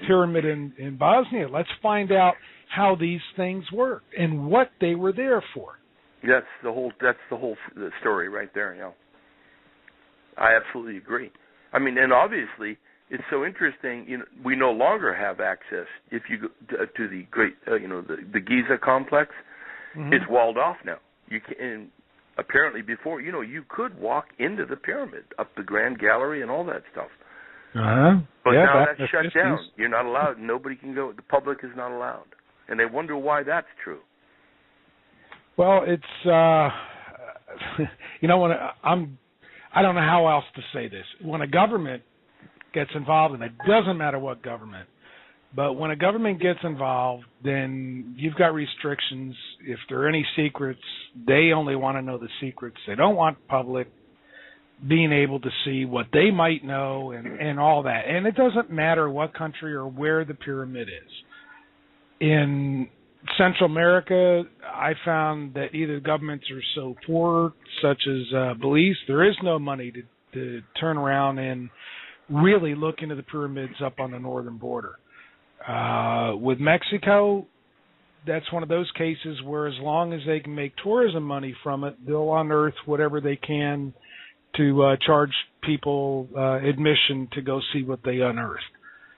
pyramid in Bosnia. Let's find out how these things work and what they were there for. That's the whole story right there. Yeah, I absolutely agree. I mean, and obviously it's so interesting. You know, we no longer have access. If you go to the great, the Giza complex, it's walled off now. You can. And apparently, before you could walk into the pyramid, up the Grand Gallery, and all that stuff. But now that's shut down. You're not allowed. Nobody can go. The public is not allowed, and they wonder why that's true. Well, it's when I don't know how else to say this. When a government gets involved, and it doesn't matter what government, but when a government gets involved, then you've got restrictions. If there are any secrets, they only want to know the secrets. They don't want public being able to see what they might know and all that. And it doesn't matter what country or where the pyramid is. In Central America, I found that either governments are so poor, such as Belize, there is no money to turn around and really look into the pyramids up on the northern border. With Mexico, that's one of those cases where as long as they can make tourism money from it, they'll unearth whatever they can to charge people admission to go see what they unearthed.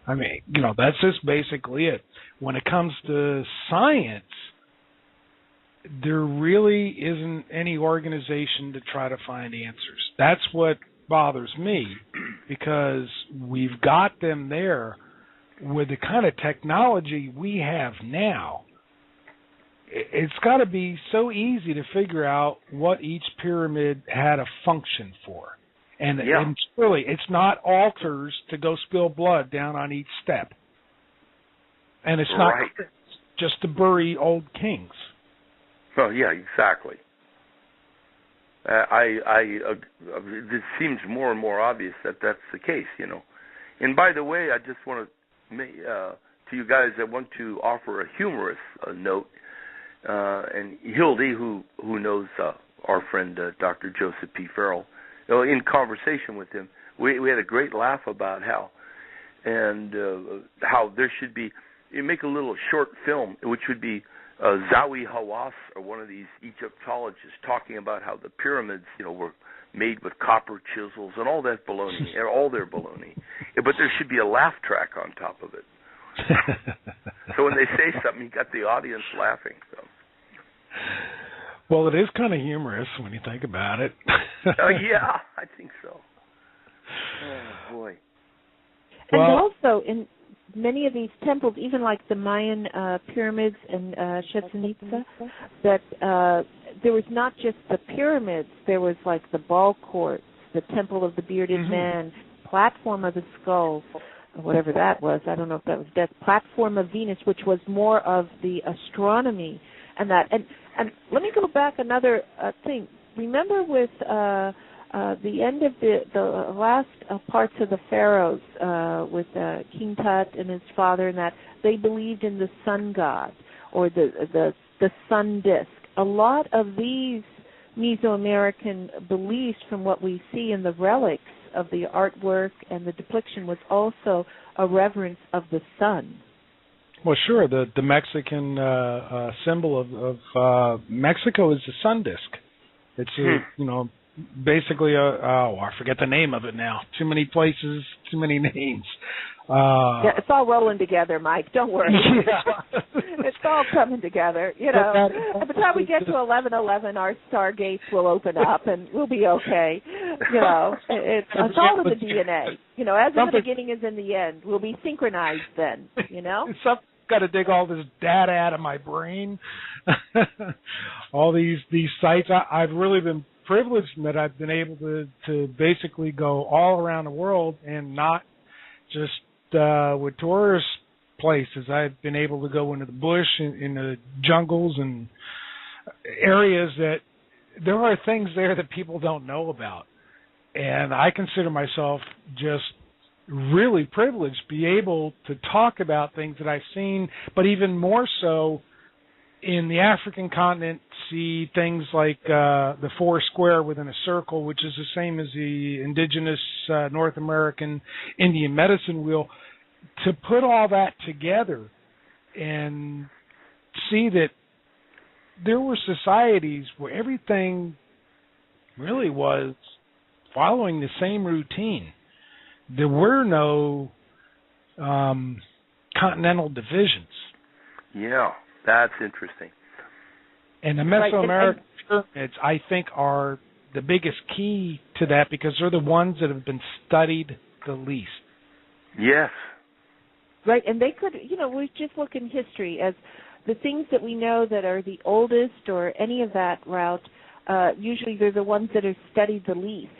I mean, that's just basically it. When it comes to science, there really isn't any organization to try to find answers. That's what bothers me, because we've got them there with the kind of technology we have now. It's got to be so easy to figure out what each pyramid had a function for. And really, it's not altars to go spill blood down on each step. And it's not just to bury old kings. Oh, yeah, exactly. It seems more and more obvious that that's the case, And by the way, I just want to, to you guys, I want to offer a humorous note. And Hildy, who knows our friend Dr. Joseph P. Farrell, in conversation with him, we had a great laugh about how there should be, you make a little short film, which would be Zawi Hawass, or one of these Egyptologists, talking about how the pyramids, were made with copper chisels and all that baloney, all their baloney. But there should be a laugh track on top of it. So when they say something, you got the audience laughing. So. Well, it is kind of humorous when you think about it. Yeah, I think so. Oh, boy. And also, in many of these temples, even like the Mayan pyramids and Chichen Itza, that there was not just the pyramids, there was like the ball courts, the Temple of the Bearded Man, platform of the skulls. whatever that was. I don't know if that was that platform of Venus, which was more of the astronomy and that. And let me go back another thing. Remember with the end of the last parts of the pharaohs with King Tut and his father, and that they believed in the sun god or the sun disk. A lot of these Mesoamerican beliefs, from what we see in the relics of the artwork and the depiction, was also a reverence of the sun. Well, sure. The Mexican symbol of Mexico is the sun disk. It's basically I forget the name of it now. Too many places, too many names. Yeah, it's all rolling together, Mike. Don't worry. Yeah. It's all coming together. By the time we get to 11:11, our stargates will open up and we'll be okay. It's all in the DNA. As in the beginning is in the end. We'll be synchronized then. Something's got to dig all this data out of my brain. All these sites. I've really been privileged in that I've been able to basically go all around the world and not just with tourist places. I've been able to go into the bush, in the jungles and areas that there are things there that people don't know about. And I consider myself just really privileged to be able to talk about things that I've seen, but even more so in the African continent, see things like the four square within a circle, which is the same as the indigenous North American Indian medicine wheel. To put all that together and see that there were societies where everything really was following the same routine. There were no continental divisions. Yeah, that's interesting. And the Mesoamerican pyramids, I think, are the biggest key to that because they're the ones that have been studied the least. Yes. Right, and they could, we just look in history as the things that we know that are the oldest or any of that route, usually they're the ones that are studied the least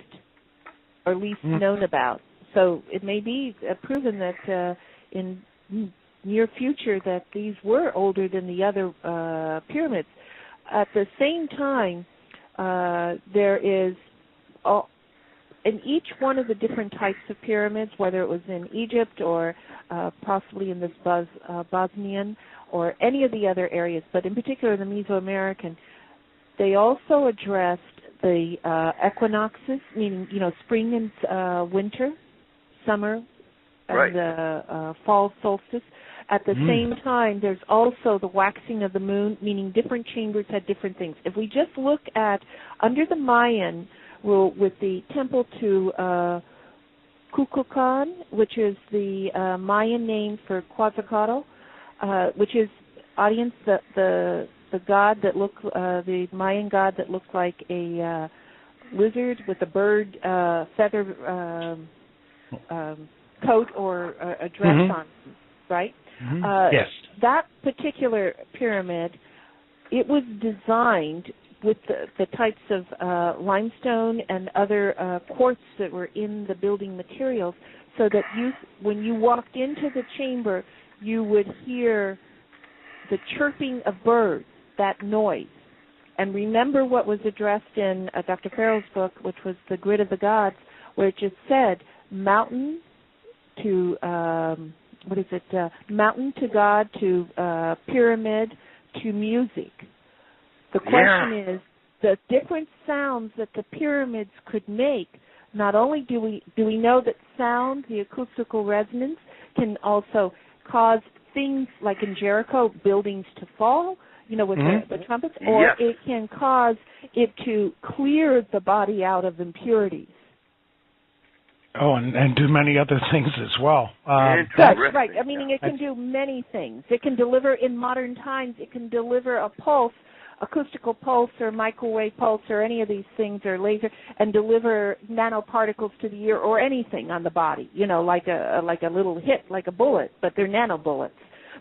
or least known about. So it may be proven that in near future that these were older than the other pyramids. At the same time, there is, in each one of the different types of pyramids, whether it was in Egypt or possibly in this Bosnian or any of the other areas, but in particular the Mesoamerican, they also addressed the equinoxes, meaning, spring and winter, summer, and the fall solstice. At the same time, there's also the waxing of the moon, meaning different chambers had different things. If we just look at, under the Mayan rule, with the temple to Kukulkan, which is the Mayan name for Quetzalcoatl, which is, audience, the god that looked, the Mayan god that looked like a lizard with a bird feather coat or a dress on, right? Yes. That particular pyramid, it was designed with the types of limestone and other quartz that were in the building materials, so that when you walked into the chamber, you would hear the chirping of birds, that noise. And remember what was addressed in Dr. Farrell's book, which was The Grid of the Gods, where it just said mountain to mountain to God to pyramid to music. The question is the different sounds that the pyramids could make. Not only do we know that sound, the acoustical resonance, can also cause things like in Jericho, buildings to fall, with the trumpets, or it can cause it to clear the body out of impurities. Oh, and do many other things as well. That's right. I mean, it can do many things. It can deliver, in modern times, it can deliver a pulse, acoustical pulse or microwave pulse or any of these things or laser, and deliver nanoparticles to the ear or anything on the body, like a little hit, like a bullet, but they're nanobullets.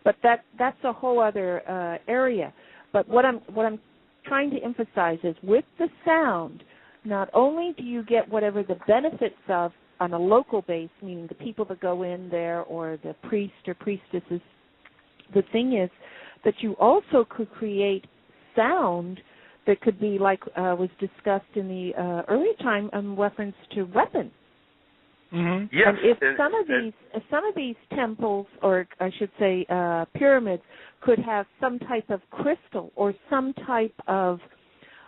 But that's a whole other area. But what I'm trying to emphasize is with the sound, not only do you get whatever the benefits of on a local base, meaning the people that go in there or the priest or priestesses. The thing is that you also could create sound that could be like was discussed in the earlier time in reference to weapons. Mm-hmm. Yes. And if some of these temples, or I should say pyramids, could have some type of crystal or some type of,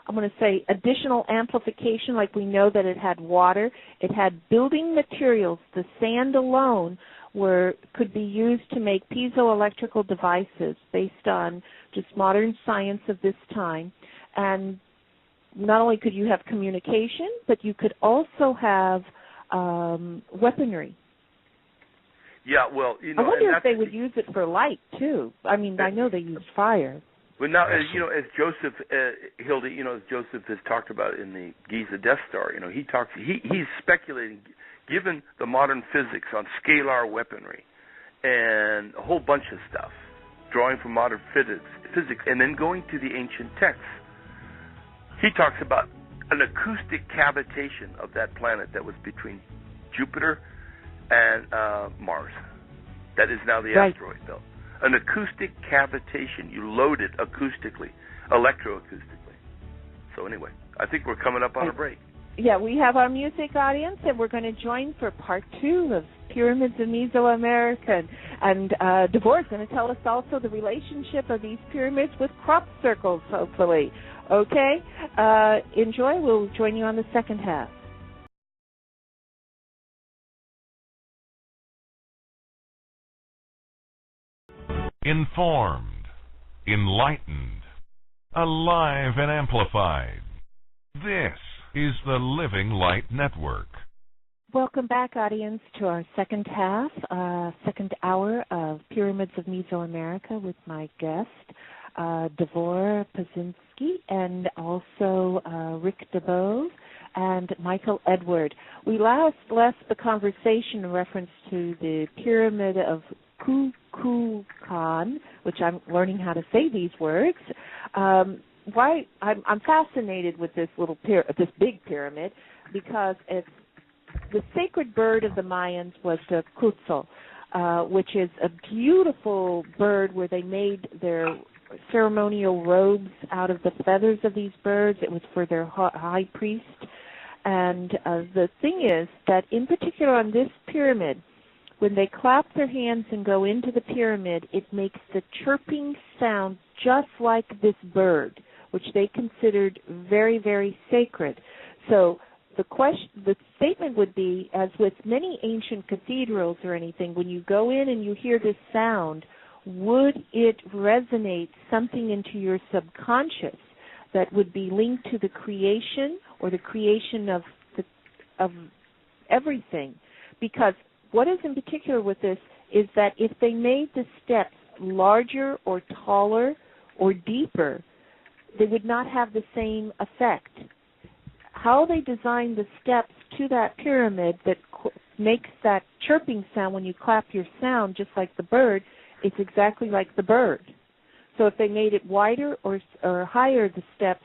I'm going to say, additional amplification, like we know that it had water, it had building materials. The sand alone could be used to make piezoelectrical devices based on just modern science of this time. And not only could you have communication, but you could also have weaponry. Yeah, well, I wonder if they would use it for light too. I mean, I know they use fire. Well, now, as Joseph Hilda, as Joseph has talked about in the Giza Death Star, he's speculating, given the modern physics on scalar weaponry and a whole bunch of stuff, drawing from modern physics, and then going to the ancient texts. He talks about an acoustic cavitation of that planet that was between Jupiter and Mars. That is now the asteroid belt. An acoustic cavitation. You load it acoustically, electroacoustically. So anyway, I think we're coming up on a break. Yeah, we have our music audience, and we're going to join for part 2 of Pyramids of Mesoamerica. And Devorah's going to tell us also the relationship of these pyramids with crop circles, hopefully. Okay? Enjoy. We'll join you on the second half. Informed, enlightened, alive and amplified. This is the Living Light Network. Welcome back, audience, to our second half, second hour of Pyramids of Mesoamerica with my guest, Devorah Pazinski, and also Rick DeBose and Michael Edward. We last left the conversation in reference to the Pyramid of Kukulkan, which I'm learning how to say these words. Why I'm fascinated with this this big pyramid, because it's the sacred bird of the Mayans was the Quetzal, which is a beautiful bird where they made their ceremonial robes out of the feathers of these birds. It was for their high priest. And the thing is that in particular on this pyramid, when they clap their hands and go into the pyramid, it makes the chirping sound just like this bird, which they considered very, very sacred. So the statement would be, as with many ancient cathedrals or anything, when you go in and you hear this sound, would it resonate something into your subconscious that would be linked to the creation or the creation of everything? Because what is in particular with this is that if they made the steps larger or taller or deeper, they would not have the same effect. How they designed the steps to that pyramid that makes that chirping sound when you clap your sound, just like the bird, it's exactly like the bird. So if they made it wider or higher, the steps,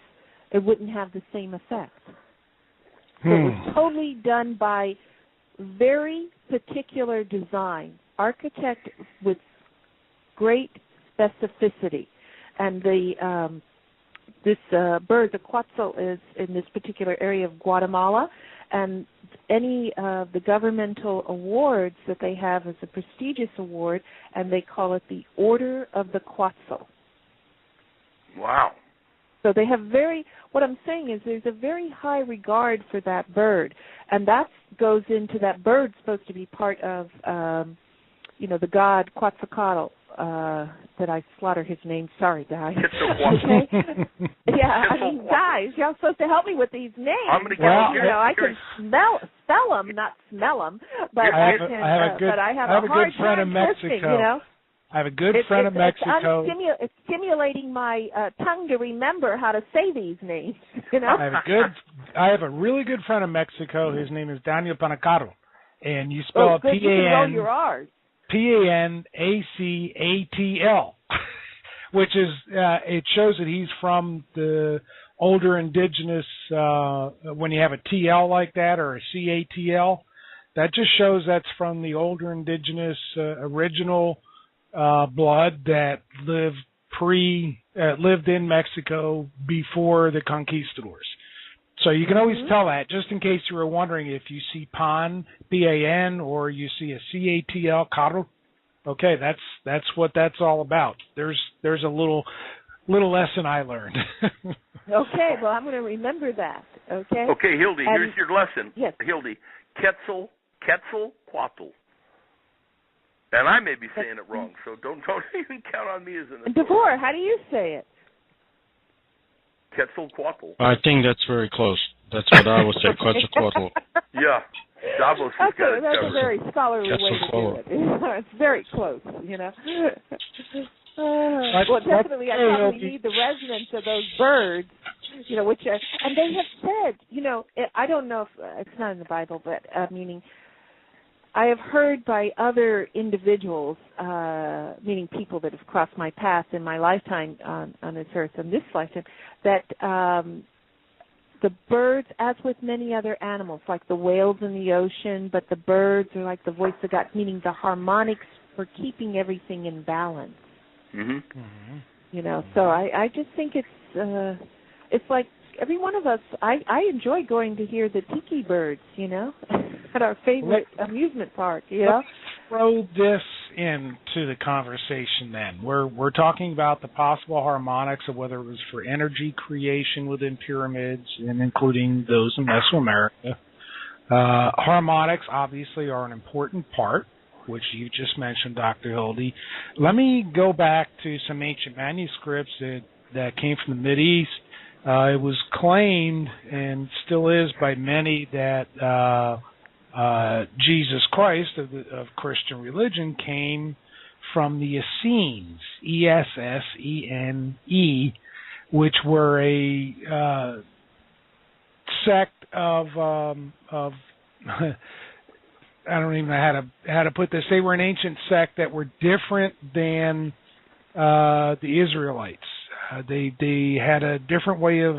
it wouldn't have the same effect. So it was totally done by very particular design, architect with great specificity. And this bird, the Quetzal, is in this particular area of Guatemala, and any of the governmental awards that they have is a prestigious award, and they call it the Order of the Quetzal. Wow. So they have what I'm saying is there's a very high regard for that bird, and that goes into that bird's supposed to be part of, the god Quetzalcoatl. That I slaughter his name. Sorry, guys. Okay? Yeah, guys, y'all supposed to help me with these names. I'm going to get I can spell them, not smell them, but I have a hard time twisting, I have a good friend of Mexico. It's stimulating my tongue to remember how to say these names. I have a really good friend of Mexico. His name is Daniel Panacaro, and you spell it P-A-N. You can roll your R's. Panacatl, which is it shows that he's from the older indigenous. When you have a TL like that or a CATL, That just shows that's from the older indigenous original blood that lived in Mexico before the conquistadors. So you can always tell that, just in case you were wondering, if you see Pan, P-A-N, or you see a C-A-T-L, catl, okay, that's what that's all about. There's a little lesson I learned. Okay, well, I'm going to remember that, okay? Okay, Hildy, here's your lesson. Yes. Hildy, Quetzalcoatl. And I may be saying it wrong, so don't even count on me as an authority. Devore, how do you say it? Quetzalcoatl. I think that's very close. That's what I would say, Quetzalcoatl. Yeah, Davos has got it That's covered. a very scholarly way to do it. It's very close, you know. Well, definitely, I probably need the resonance of those birds, you know, which are, and they have said, you know, I don't know if it's not in the Bible, but meaning I have heard by other individuals, meaning people that have crossed my path in my lifetime on this earth, in this lifetime, that the birds, as with many other animals, like the whales in the ocean, but the birds are like the voice of God, meaning the harmonics for keeping everything in balance. You know, so I just think it's like every one of us, I enjoy going to hear the tiki birds, you know, at our favorite amusement park, you know. Let's throw this into the conversation then. We're talking about the possible harmonics of whether it was for energy creation within pyramids, and including those in Mesoamerica. Harmonics obviously are an important part, which you just mentioned, Dr. Hildy. Let me go back to some ancient manuscripts that came from the Mideast. It was claimed, and still is by many, that Jesus Christ of Christian religion came from the Essenes, E-S-S-E-N-E, which were a sect of I don't even know how to put this. They were an ancient sect that were different than the Israelites. They had a different way of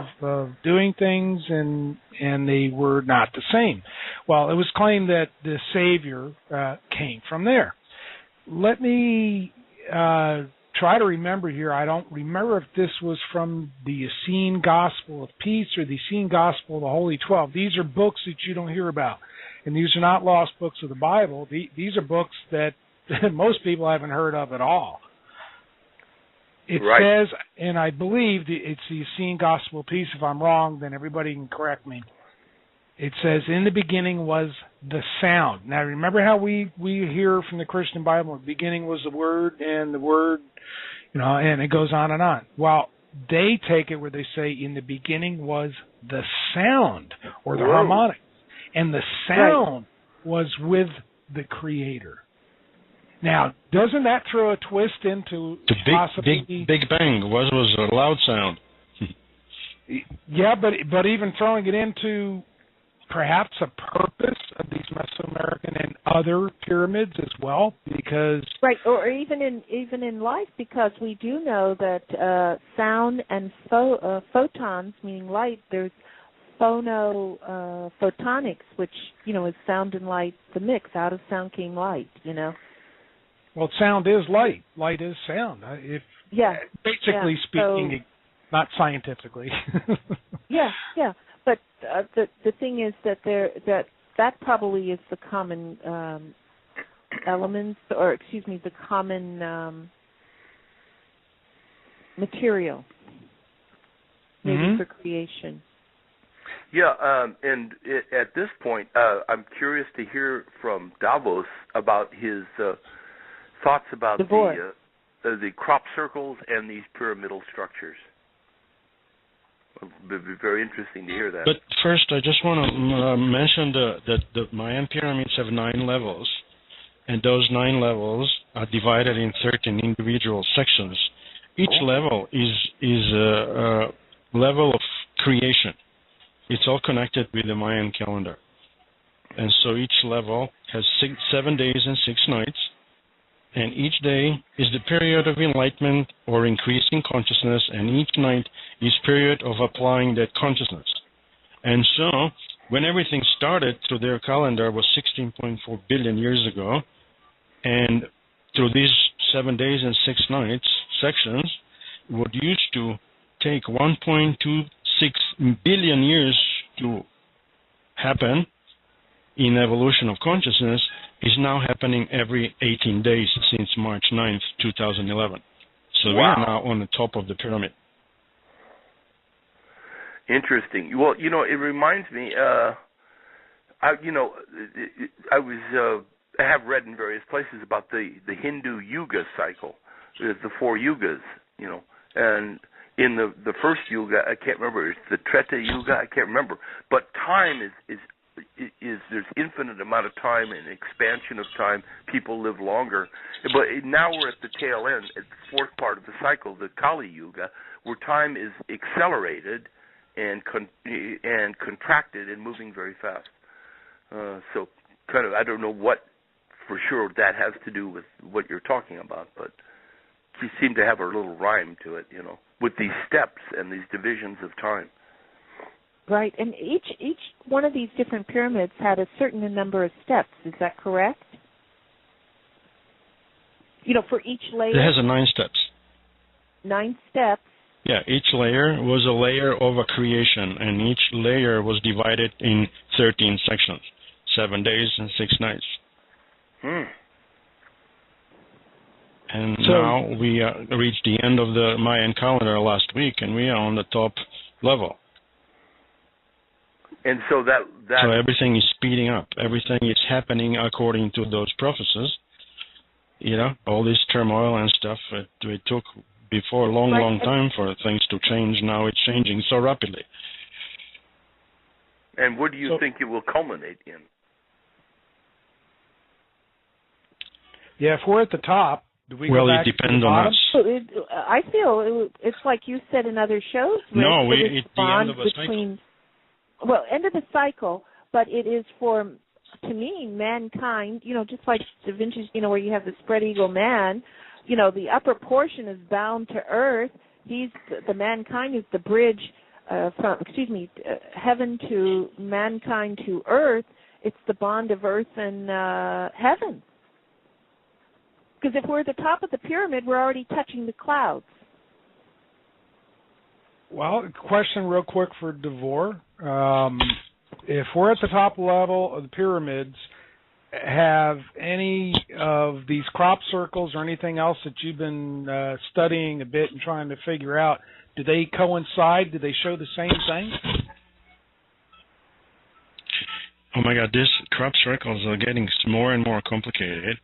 doing things, and they were not the same. Well, it was claimed that the Savior came from there. Let me try to remember here. I don't remember if this was from the Essene Gospel of Peace or the Essene Gospel of the Holy 12. These are books that you don't hear about. And these are not lost books of the Bible. These are books that most people haven't heard of at all. It says, and I believe it's the Essene Gospel of Peace. If I'm wrong, then everybody can correct me. It says, in the beginning was the sound. Now, remember how we hear from the Christian Bible, the beginning was the Word, and the Word, you know, and it goes on and on. Well, they take it where they say, in the beginning was the sound, or the harmonic. And the sound was with the Creator. Now, doesn't that throw a twist into the possibly Big Bang was a loud sound? Yeah, but even throwing it into perhaps a purpose of these Mesoamerican and other pyramids as well, because or even in life, because we do know that sound and photons, meaning light, there's photonics, which, you know, is sound and light, the mix. Out of sound came light, you know. Well, sound is light. Light is sound. Basically speaking, not scientifically. yeah. But the thing is that that probably is the common elements, or the common material, maybe for creation. Yeah, and at this point, I'm curious to hear from Davos about his thoughts about the crop circles and these pyramidal structures. It would be very interesting to hear that. But first, I just want to mention that the Mayan pyramids have 9 levels, and those 9 levels are divided in 13 individual sections. Each level is a level of creation. It's all connected with the Mayan calendar. And so each level has 7 days and 6 nights, and each day is the period of enlightenment or increasing consciousness, and each night is period of applying that consciousness. And so when everything started through their calendar was 16.4 billion years ago, and through these 7 days and 6 nights sections, what used to take 1.26 billion years to happen in evolution of consciousness is now happening every 18 days since March 9th, 2011. So we are now on the top of the pyramid. Interesting. Well, it reminds me. I have read in various places about the Hindu Yuga cycle, the 4 yugas. And in the first yuga, I can't remember. It's the Treta Yuga. I can't remember. But time is there's infinite amount of time and expansion of time. People live longer. But now we're at the tail end, at the 4th part of the cycle, the Kali Yuga, where time is accelerated and contracted and moving very fast. So kind of, I don't know what for sure that has to do with what you're talking about, but you seem to have a little rhyme to it, with these steps and these divisions of time. Right, and each one of these different pyramids had a certain number of steps. Is that correct? For each layer. It has 9 steps. 9 steps. Yeah, each layer was a layer of a creation, and each layer was divided in 13 sections, 7 days and 6 nights. And so, now we reached the end of the Mayan calendar last week, and we are on the top level. And so so everything is speeding up. Everything is happening according to those processes. All this turmoil and stuff, it took before a long time for things to change. Now it's changing so rapidly. And what do you think it will culminate in? Yeah, if we're at the top, do we go back it depends to the on bottom? us. I feel it's like you said in other shows. No, it's the end of a cycle. Well, end of the cycle, but it is to me, mankind, just like Da Vinci's, where you have the spread eagle man, the upper portion is bound to earth. The mankind is the bridge from heaven to mankind to earth. It's the bond of earth and heaven. Because if we're at the top of the pyramid, we're already touching the clouds. Well, question real quick for Devor. If we're at the top level of the pyramids, have any of these crop circles or anything else that you've been studying a bit and trying to figure out, do they coincide? Do they show the same thing? Oh my God, these crop circles are getting more and more complicated.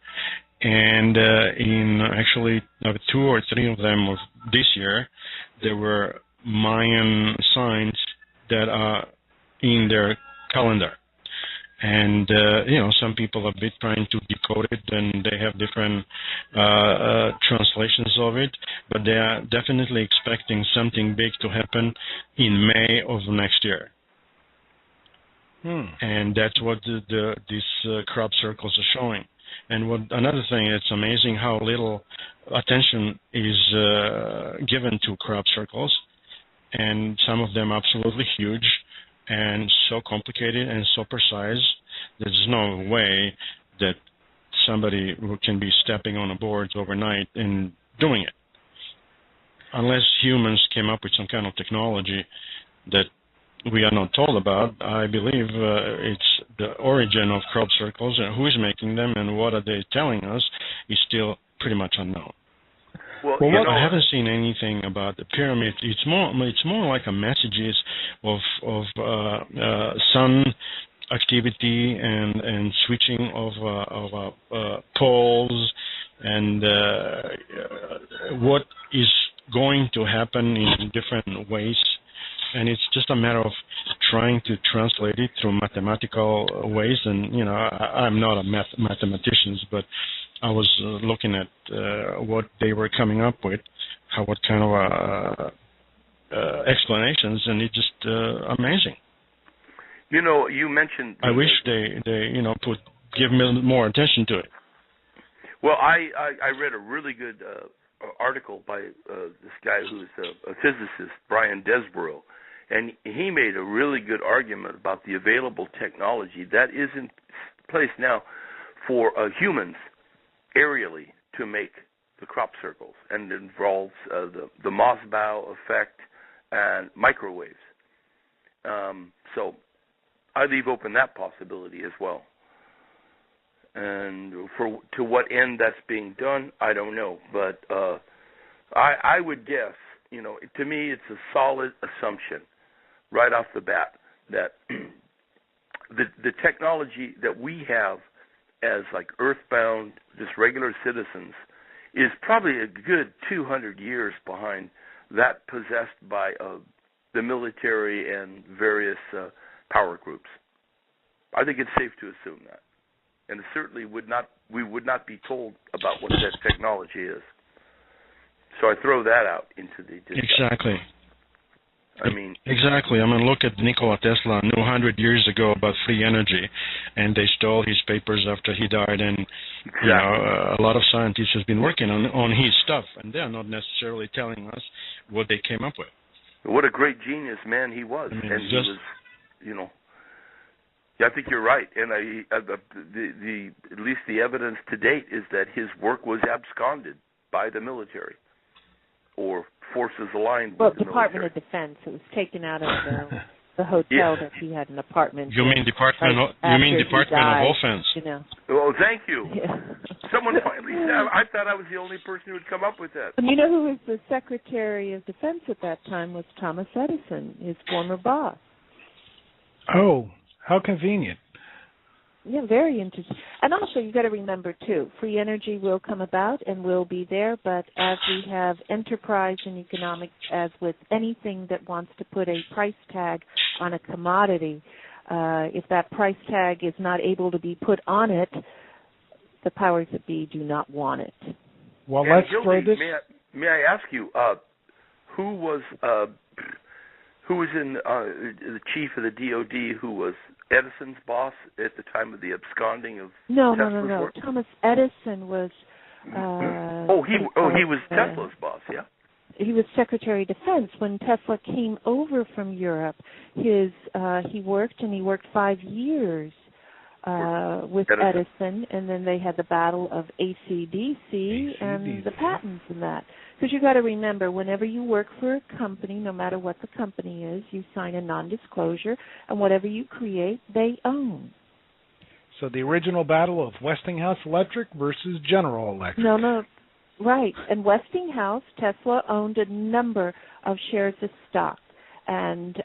And in actually 2 or 3 of them of this year, there were Mayan signs that are in their calendar. And, some people have been trying to decode it, and they have different translations of it, but they are definitely expecting something big to happen in May of next year. And that's what these crop circles are showing. And another thing, it's amazing how little attention is given to crop circles, and some of them absolutely huge and so complicated and so precise. There's no way that somebody can be stepping on a board overnight and doing it, unless humans came up with some kind of technology that we are not told about. I believe it's the origin of crop circles and who is making them and what are they telling us is still pretty much unknown. Well, I haven't seen anything about the pyramid. It's more like a messages of sun activity and switching of poles and what is going to happen in different ways. And it's just a matter of trying to translate it through mathematical ways. And, I'm not a mathematician, but I was looking at what they were coming up with, what kind of explanations, and it's just amazing. You mentioned... I wish they give me more attention to it. Well, I read a really good article by this guy who's a physicist, Brian Desborough, And he made a really good argument about the available technology that is in place now for humans aerially to make the crop circles, and it involves the Mossbau effect and microwaves. So I leave open that possibility as well. And to what end that's being done, I don't know. But I would guess, to me it's a solid assumption right off the bat that the technology that we have as like earthbound, just regular citizens, is probably a good 200 years behind that possessed by the military and various power groups. I think it's safe to assume that. And it certainly we would not be told about what that technology is. So I throw that out into the discussion. Exactly. Exactly. Look at Nikola Tesla knew 100 years ago about free energy, and they stole his papers after he died. And a lot of scientists have been working on his stuff, and they're not necessarily telling us what they came up with. What a great genius man he was, and he was, I think you're right. And at least the evidence to date is that his work was absconded by the military or forces aligned with the Department military. of Defense. It was taken out of the hotel that he had an apartment. You mean Department of Offense? Oh, thank you. Yeah. Someone finally said. I thought I was the only person who would come up with that. And you know who was the Secretary of Defense at that time was Thomas Edison, his former boss. Oh, how convenient. Yeah, very interesting. And also, you got to remember, too, free energy will come about and will be there, but as we have enterprise and economics, as with anything that wants to put a price tag on a commodity, if that price tag is not able to be put on it, the powers that be do not want it. Well, let's throw this. May I ask you, who was in the chief of the DOD who was Edison's boss at the time of the absconding of Tesla's work? Thomas Edison was. He was Tesla's boss. Yeah. He was Secretary of Defense when Tesla came over from Europe. He worked 5 years with Edison, and then they had the battle of AC/DC and the patents and that. Because you got to remember, whenever you work for a company, no matter what the company is, you sign a non-disclosure, and whatever you create, they own. So the original battle of Westinghouse Electric versus General Electric. No, right. And Westinghouse, Tesla owned a number of shares of stock. And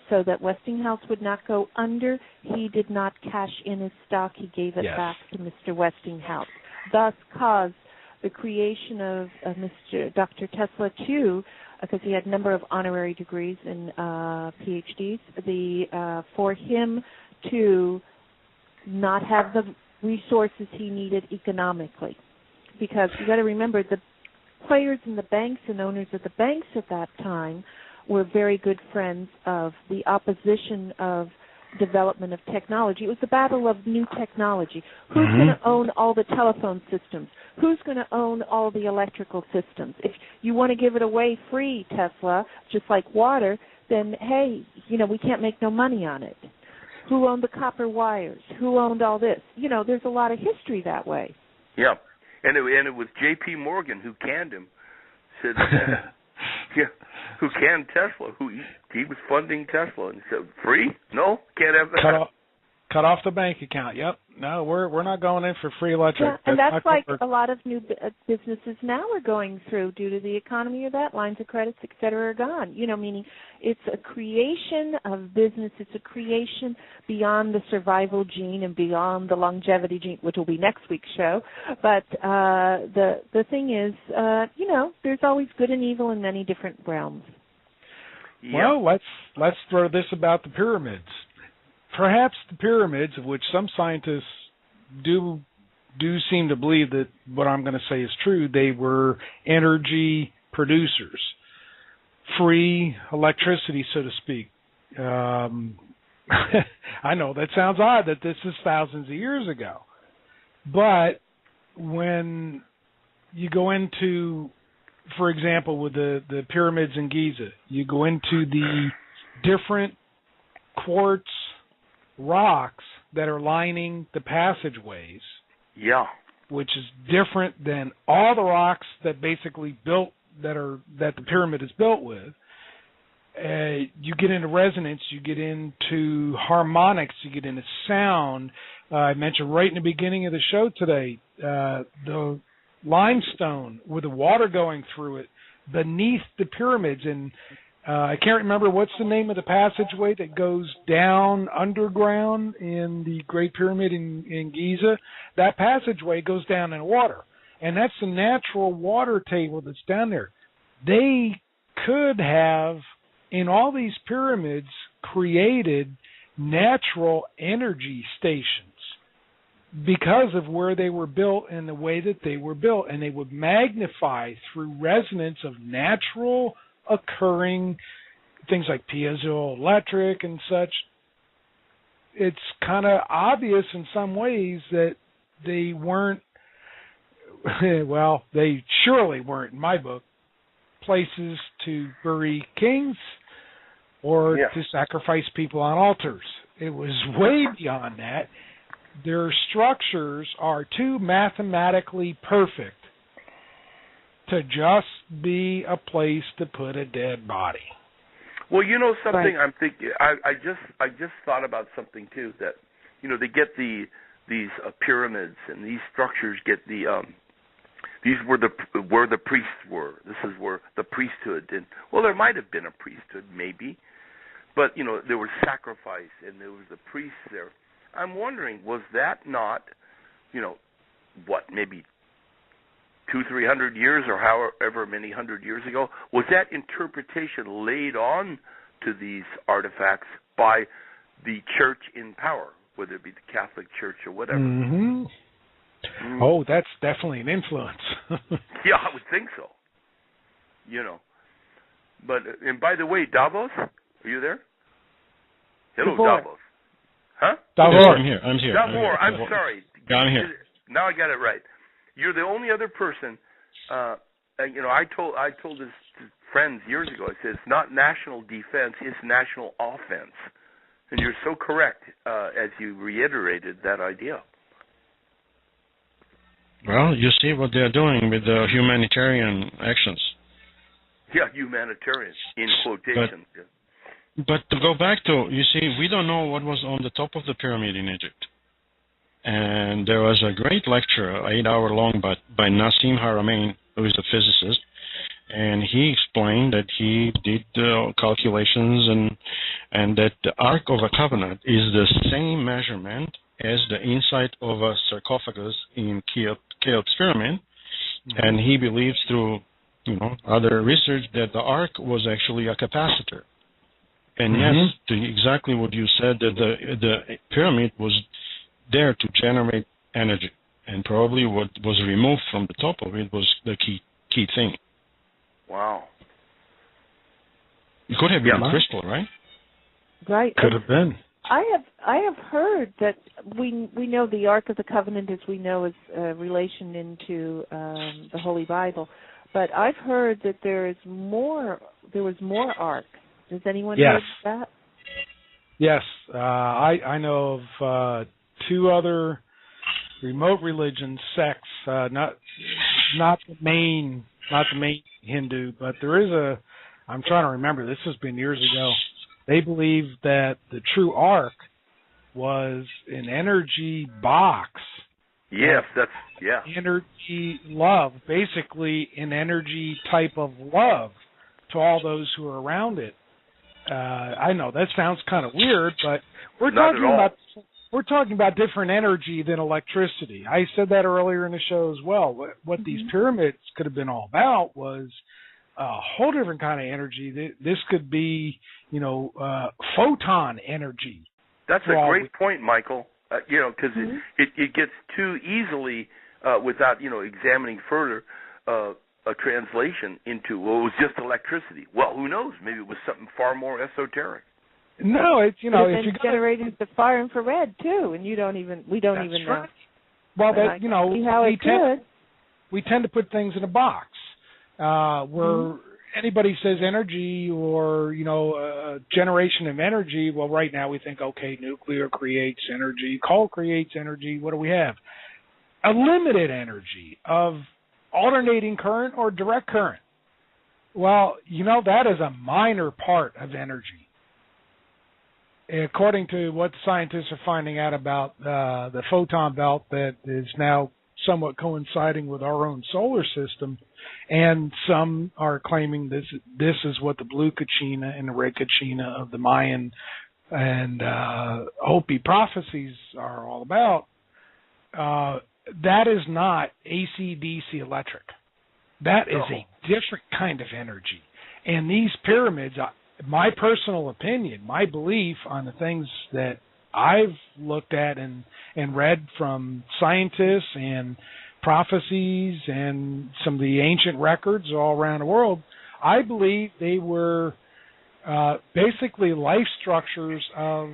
so that Westinghouse would not go under, he did not cash in his stock. He gave it back to Mr. Westinghouse, thus caused the creation of Dr. Tesla, too, because he had a number of honorary degrees and PhDs, for him to not have the resources he needed economically. Because you got to remember, the players in the banks and owners of the banks at that time were very good friends of the opposition of development of technology. It was the battle of new technology. Who's going to own all the telephone systems? Who's going to own all the electrical systems? If you want to give it away free, Tesla, just like water, then, hey, we can't make no money on it. Who owned the copper wires? Who owned all this? There's a lot of history that way. Yeah, and it was J.P. Morgan who canned him. Said, who canned Tesla? He was funding Tesla and said, "Free? No, can't have that." Cut off the bank account. Yep. No, we're not going in for free electric. Yeah, and that's like a lot of new businesses now are going through due to the economy of that. Lines of credits, et cetera, are gone. Meaning it's a creation of business. It's a creation beyond the survival gene and beyond the longevity gene, which will be next week's show. But the thing is, there's always good and evil in many different realms. Well, let's throw this about the pyramids. Perhaps the pyramids, of which some scientists do seem to believe that what I'm going to say is true, they were energy producers, free electricity, so to speak. I know that sounds odd that this is thousands of years ago, but when you go into, for example, with the pyramids in Giza, you go into the different quartz rocks that are lining the passageways. Yeah. Which is different than all the rocks that basically that the pyramid is built with. You get into resonance, you get into harmonics, you get into sound. I mentioned right in the beginning of the show today, the limestone with the water going through it beneath the pyramids. And I can't remember what's the name of the passageway that goes down underground in the Great Pyramid in Giza. That passageway goes down in water, and that's the natural water table that's down there. They could have, in all these pyramids, created natural energy stations because of where they were built and the way that they were built, and they would magnify through resonance of natural occurring things like piezoelectric and such. It's kind of obvious in some ways that they weren't, well, they surely weren't, in my book, places to bury kings or to sacrifice people on altars. It was way beyond that. Their structures are too mathematically perfect to just be a place to put a dead body. Well, you know something, I'm thinking. I just thought about something too. That they get these pyramids, and these structures get these were where the priests were. This is where the priesthood, and well, there might have been a priesthood, maybe, but there was sacrifice, and there was the priests there. I'm wondering, was that not, maybe 200-300 years or however many hundred years ago, was that interpretation laid on to these artifacts by the church in power, whether it be the Catholic Church or whatever? Mm-hmm. Oh, that's definitely an influence. Yeah, I would think so. But, and by the way, Davos, are you there? Hello, Davos. Huh? Davos. Yes, I'm here. Davos, I'm sorry. Yeah, I'm here. Now I got it right. You're the only other person. I told this to friends years ago. I said it's not national defense; it's national offense. And you're so correct as you reiterated that idea. Well, you see what they're doing with the humanitarian actions. Yeah, humanitarian in quotations. But to go back to, you see, we don't know what was on the top of the pyramid in Egypt. And there was a great lecture, 8-hour long, by Nassim Haramein, who is a physicist, and he explained that he did calculations and that the Ark of the Covenant is the same measurement as the inside of a sarcophagus in Cheops pyramid, and he believes through other research that the Ark was actually a capacitor. And yes, exactly what you said, that the pyramid was there to generate energy, and probably what was removed from the top of it was the key thing. Wow. It could have been a crystal, right? Right. Could have been. I have heard that we know the Ark of the Covenant, as we know, is a relation into the Holy Bible, but I've heard that there was more arks. Does anyone know that? Yes, I know of 2 other remote religion sects, not the main Hindu, but there is I'm trying to remember, this has been years ago. They believe that the true Ark was an energy box. Yes, energy love, basically an energy type of love to all those who are around it. I know that sounds kind of weird, but we're talking about different energy than electricity. I said that earlier in the show as well. What these pyramids could have been all about was a whole different kind of energy. This could be, photon energy. That's a great point, Michael. Because it gets too easily, without examining further, a translation into, well, it was just electricity. Well, who knows? Maybe it was something far more esoteric. No, it's if you generated the far infrared too, and we don't even know. Well, we tend to put things in a box. anybody says energy or, generation of energy, well, right now we think, okay, nuclear creates energy, coal creates energy. What do we have? A limited energy of alternating current or direct current. Well, that is a minor part of energy. According to what scientists are finding out about the photon belt that is now somewhat coinciding with our own solar system, and some are claiming this is what the blue Kachina and the red Kachina of the Mayan and Hopi prophecies are all about. That is not AC/DC electric. That is a different kind of energy. And these pyramids, my personal opinion, my belief on the things that I've looked at and read from scientists and prophecies and some of the ancient records all around the world, I believe they were basically life structures of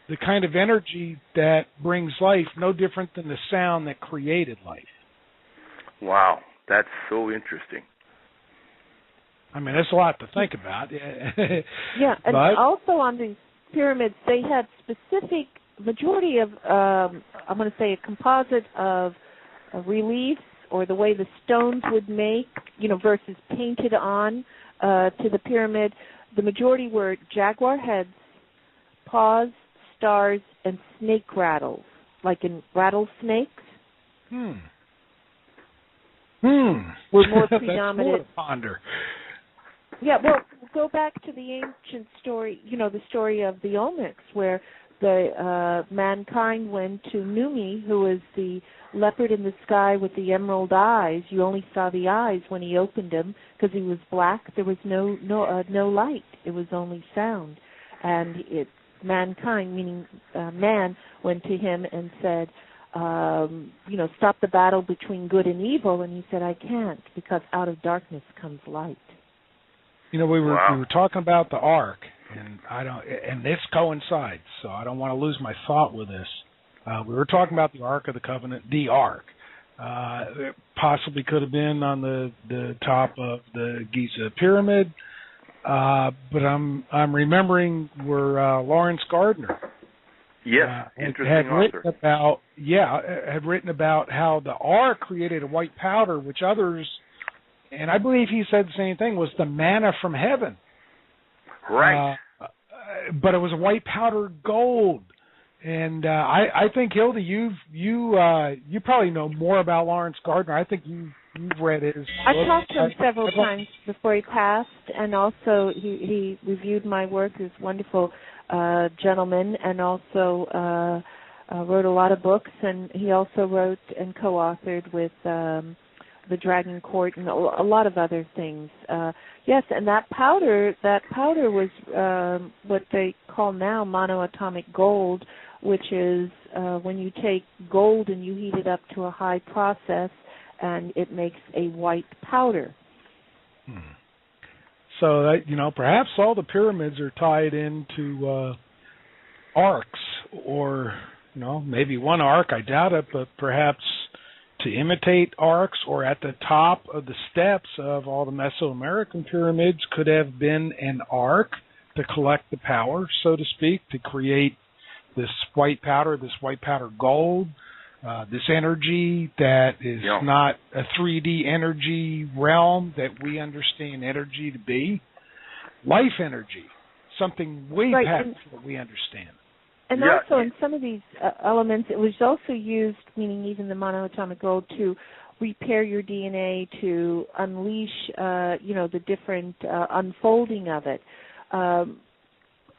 the kind of energy that brings life, no different than the sound that created life. Wow, that's so interesting. I mean, that's a lot to think about. Yeah, and but also on the pyramids, they had specific majority of, I'm going to say, a composite of reliefs or the way the stones would make, versus painted on to the pyramid. The majority were jaguar heads, paws, stars, and snake rattles, like in rattlesnakes. Were more predominant. That's more to ponder. Yeah, well, go back to the ancient story, the story of the Olmecs, where the mankind went to Numi, who was the leopard in the sky with the emerald eyes. You only saw the eyes when he opened them because he was black. There was no light. It was only sound. And mankind, meaning man, went to him and said, stop the battle between good and evil. And he said, I can't, because out of darkness comes light. We were talking about the Ark, and this coincides, so I don't want to lose my thought with this. We were talking about the Ark of the Covenant, the Ark. It possibly could have been on the top of the Giza pyramid, but I'm remembering where Lawrence Gardner, interesting author, had written about how the Ark created a white powder, which others. And I believe he said the same thing, was the manna from heaven. Right. But it was white powdered gold. And I think, Hilda, you probably know more about Lawrence Gardner. I think you've read his book. I talked to him several times before he passed, and also he reviewed my work. He's a wonderful gentleman, and also wrote a lot of books. And he also wrote and co-authored with the Dragon Court and a lot of other things. Yes, and that powder was what they call now monoatomic gold, which is when you take gold and you heat it up to a high process, and it makes a white powder. So that, perhaps all the pyramids are tied into arcs, or maybe one arc. I doubt it, but perhaps to imitate arcs, or at the top of the steps of all the Mesoamerican pyramids could have been an arc to collect the power, so to speak, to create this white powder gold, this energy that is not a 3D energy realm that we understand energy to be. Life energy, something way past what we understand. And also in some of these elements, it was also used, meaning even the monoatomic gold, to repair your DNA, to unleash, the different unfolding of it.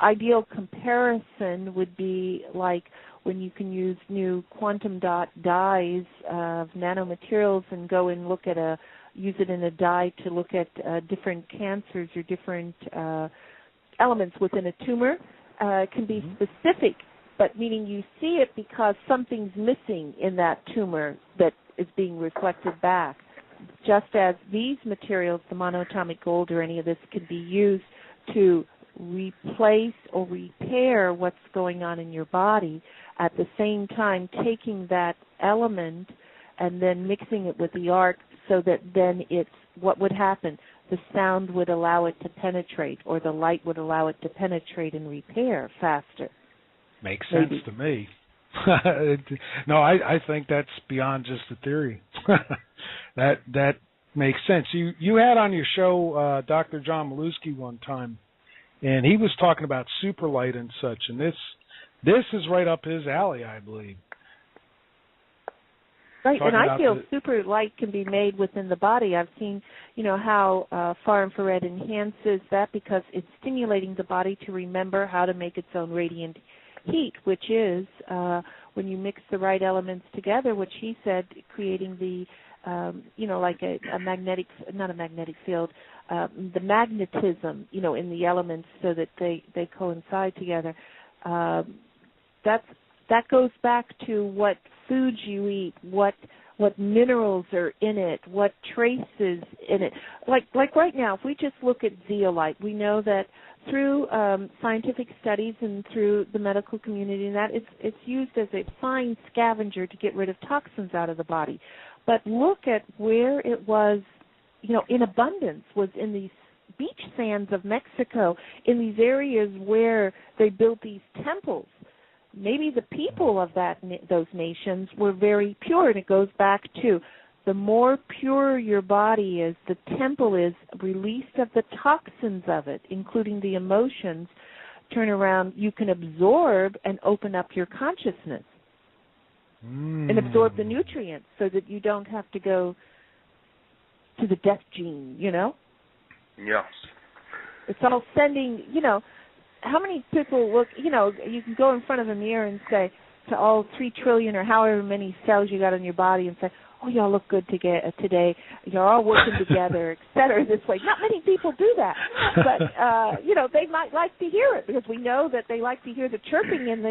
Ideal comparison would be like when you can use new quantum dot dyes of nanomaterials and go and use it in a dye to look at different cancers or different elements within a tumor. Can be specific, but meaning you see it because something's missing in that tumor that is being reflected back. Just as these materials, the monoatomic gold or any of this, could be used to replace or repair what's going on in your body, at the same time taking that element and then mixing it with the arc so that then it's what would happen. the sound would allow it to penetrate, or the light would allow it to penetrate and repair faster. Makes sense to me. No, I think that's beyond just a theory. That makes sense. You had on your show Dr. John Maluski one time, and he was talking about superlight and such, and this is right up his alley, I believe. Right, and I feel super light can be made within the body. I've seen, how far infrared enhances that because it's stimulating the body to remember how to make its own radiant heat, which is when you mix the right elements together, which he said, creating the, like a magnetic, not a magnetic field, the magnetism, in the elements so that they coincide together. That goes back to what foods you eat, what minerals are in it, what traces in it. Like right now, if we just look at zeolite, we know that through scientific studies and through the medical community and that, it's used as a fine scavenger to get rid of toxins out of the body. But look at where it was, in abundance, was in these beach sands of Mexico, in these areas where they built these temples. Maybe the people of those nations were very pure, and it goes back to the more pure your body is, the temple is, released of the toxins of it, including the emotions, turn around, you can absorb and open up your consciousness and absorb the nutrients so that you don't have to go to the death gene, Yeah. It's all sending, how many people look, you can go in front of a mirror and say to all 3 trillion or however many cells you got in your body and say, oh, y'all look good today, you're all working together, et cetera, this way. Not many people do that. But, they might like to hear it because we know that they like to hear the chirping in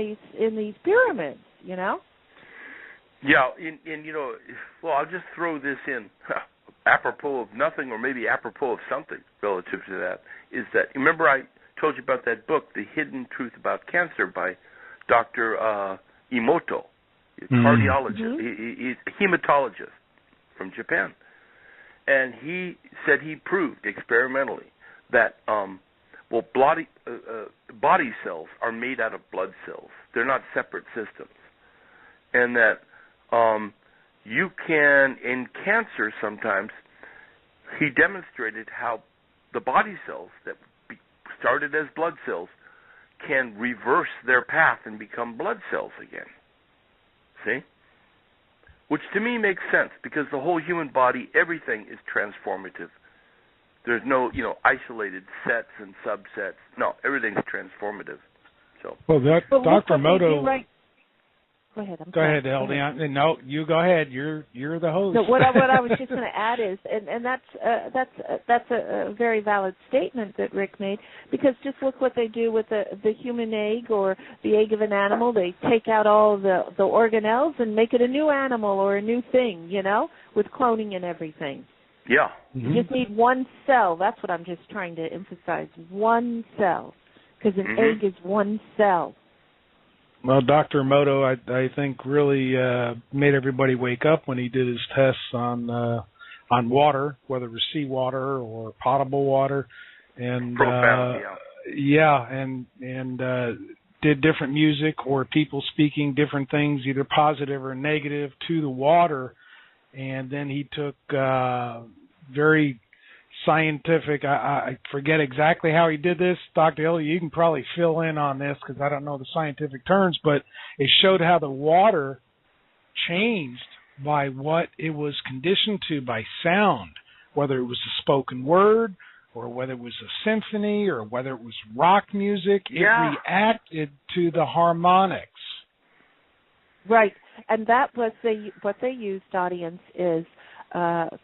these pyramids, Yeah, well, I'll just throw this in, apropos of nothing or maybe apropos of something relative to that, is that, remember I told you about that book, The Hidden Truth About Cancer by Dr. Emoto, a cardiologist, he's a hematologist from Japan. And he said he proved experimentally that, body cells are made out of blood cells. They're not separate systems. And that you can, in cancer sometimes, he demonstrated how the body cells that started as blood cells can reverse their path and become blood cells again. See? Which to me makes sense because the whole human body, everything is transformative. There's no, isolated sets and subsets. No, everything's transformative. So. Well, Dr. Emoto. Go ahead. Go ahead, LD. No, you go ahead. You're the host. So what I was just going to add is, and that's a very valid statement that Rick made, because just look what they do with the human egg or the egg of an animal. They take out all the organelles and make it a new animal or a new thing, with cloning and everything. Yeah. Mm-hmm. You just need one cell. That's what I'm just trying to emphasize. One cell, because an egg is one cell. Well, Dr. Emoto, I think, really made everybody wake up when he did his tests on water, whether it was seawater or potable water, and profound, and did different music or people speaking different things, either positive or negative, to the water, and then he took very scientific, I forget exactly how he did this. Dr. Hill, you can probably fill in on this because I don't know the scientific terms, but it showed how the water changed by what it was conditioned to by sound, whether it was a spoken word or whether it was a symphony or whether it was rock music. It reacted to the harmonics. Right, and that was what they used, audience, is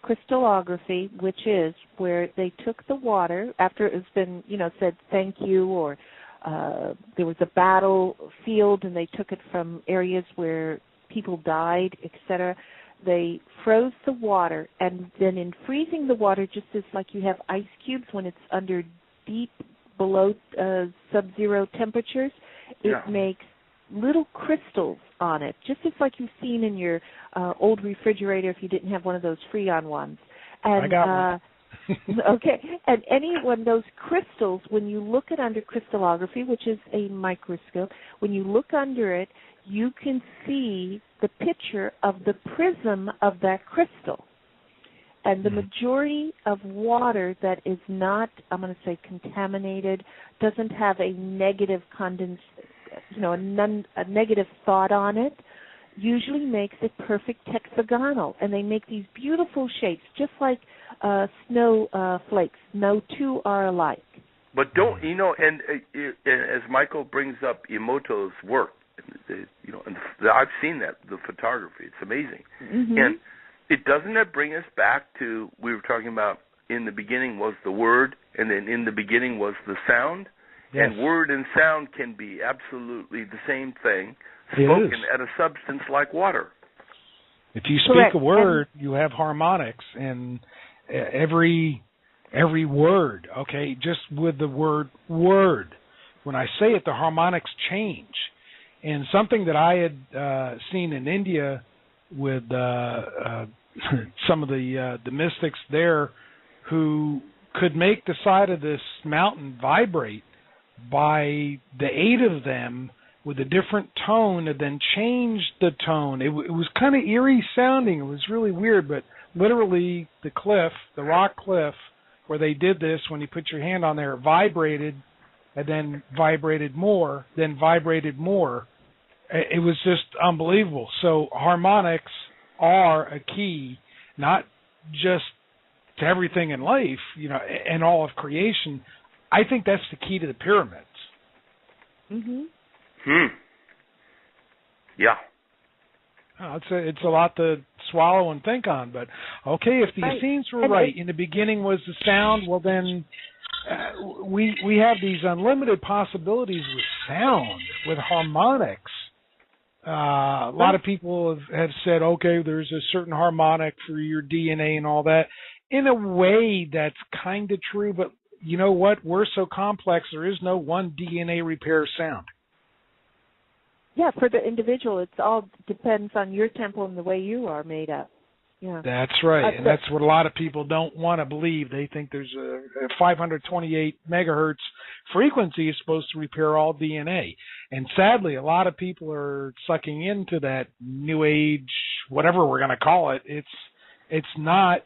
crystallography, which is where they took the water after it's been, said thank you, or there was a battlefield and they took it from areas where people died, etc. They froze the water, and then in freezing the water, just as like you have ice cubes when it's under deep below sub-zero temperatures, it makes little crystals on it, just as like you've seen in your old refrigerator if you didn't have one of those Freon ones. And, I got one. Okay, and those crystals, when you look at under crystallography, which is a microscope, when you look under it, you can see the picture of the prism of that crystal. And the majority of water that is not, I'm going to say, contaminated, doesn't have a negative a negative thought on it, usually makes it perfect hexagonal. And they make these beautiful shapes, just like snow flakes. No two are alike. But don't, and as Michael brings up Emoto's work, and I've seen that, the photography. It's amazing. Mm-hmm. And doesn't that bring us back to, we were talking about, in the beginning was the word, and then in the beginning was the sound? Yes. And word and sound can be absolutely the same thing, spoken at a substance like water. If you speak a word, you have harmonics, and every word, okay, just with the word word, when I say it, the harmonics change. And something that I had seen in India with some of the mystics there, who could make the side of this mountain vibrate by the 8 of them with a different tone, and then change the tone. It was kind of eerie sounding. It was really weird, but literally the rock cliff where they did this, when you put your hand on there, it vibrated, and then vibrated more, then vibrated more. It was just unbelievable. So harmonics are a key, not just to everything in life, and all of creation. I think that's the key to the pyramids. Mm-hmm. Yeah. It's a lot to swallow and think on, but okay, if the Essenes were right, in the beginning was the sound, well then we have these unlimited possibilities with sound, with harmonics. A lot of people have said, okay, there's a certain harmonic for your DNA and all that. In a way, that's kind of true, but you know what? We're so complex, there is no one DNA repair sound. Yeah, for the individual, it all depends on your temple and the way you are made up. Yeah, that's right, and that's what a lot of people don't want to believe. They think there's a 528 megahertz frequency is supposed to repair all DNA, and sadly, a lot of people are sucking into that new age, whatever we're going to call it. It's not.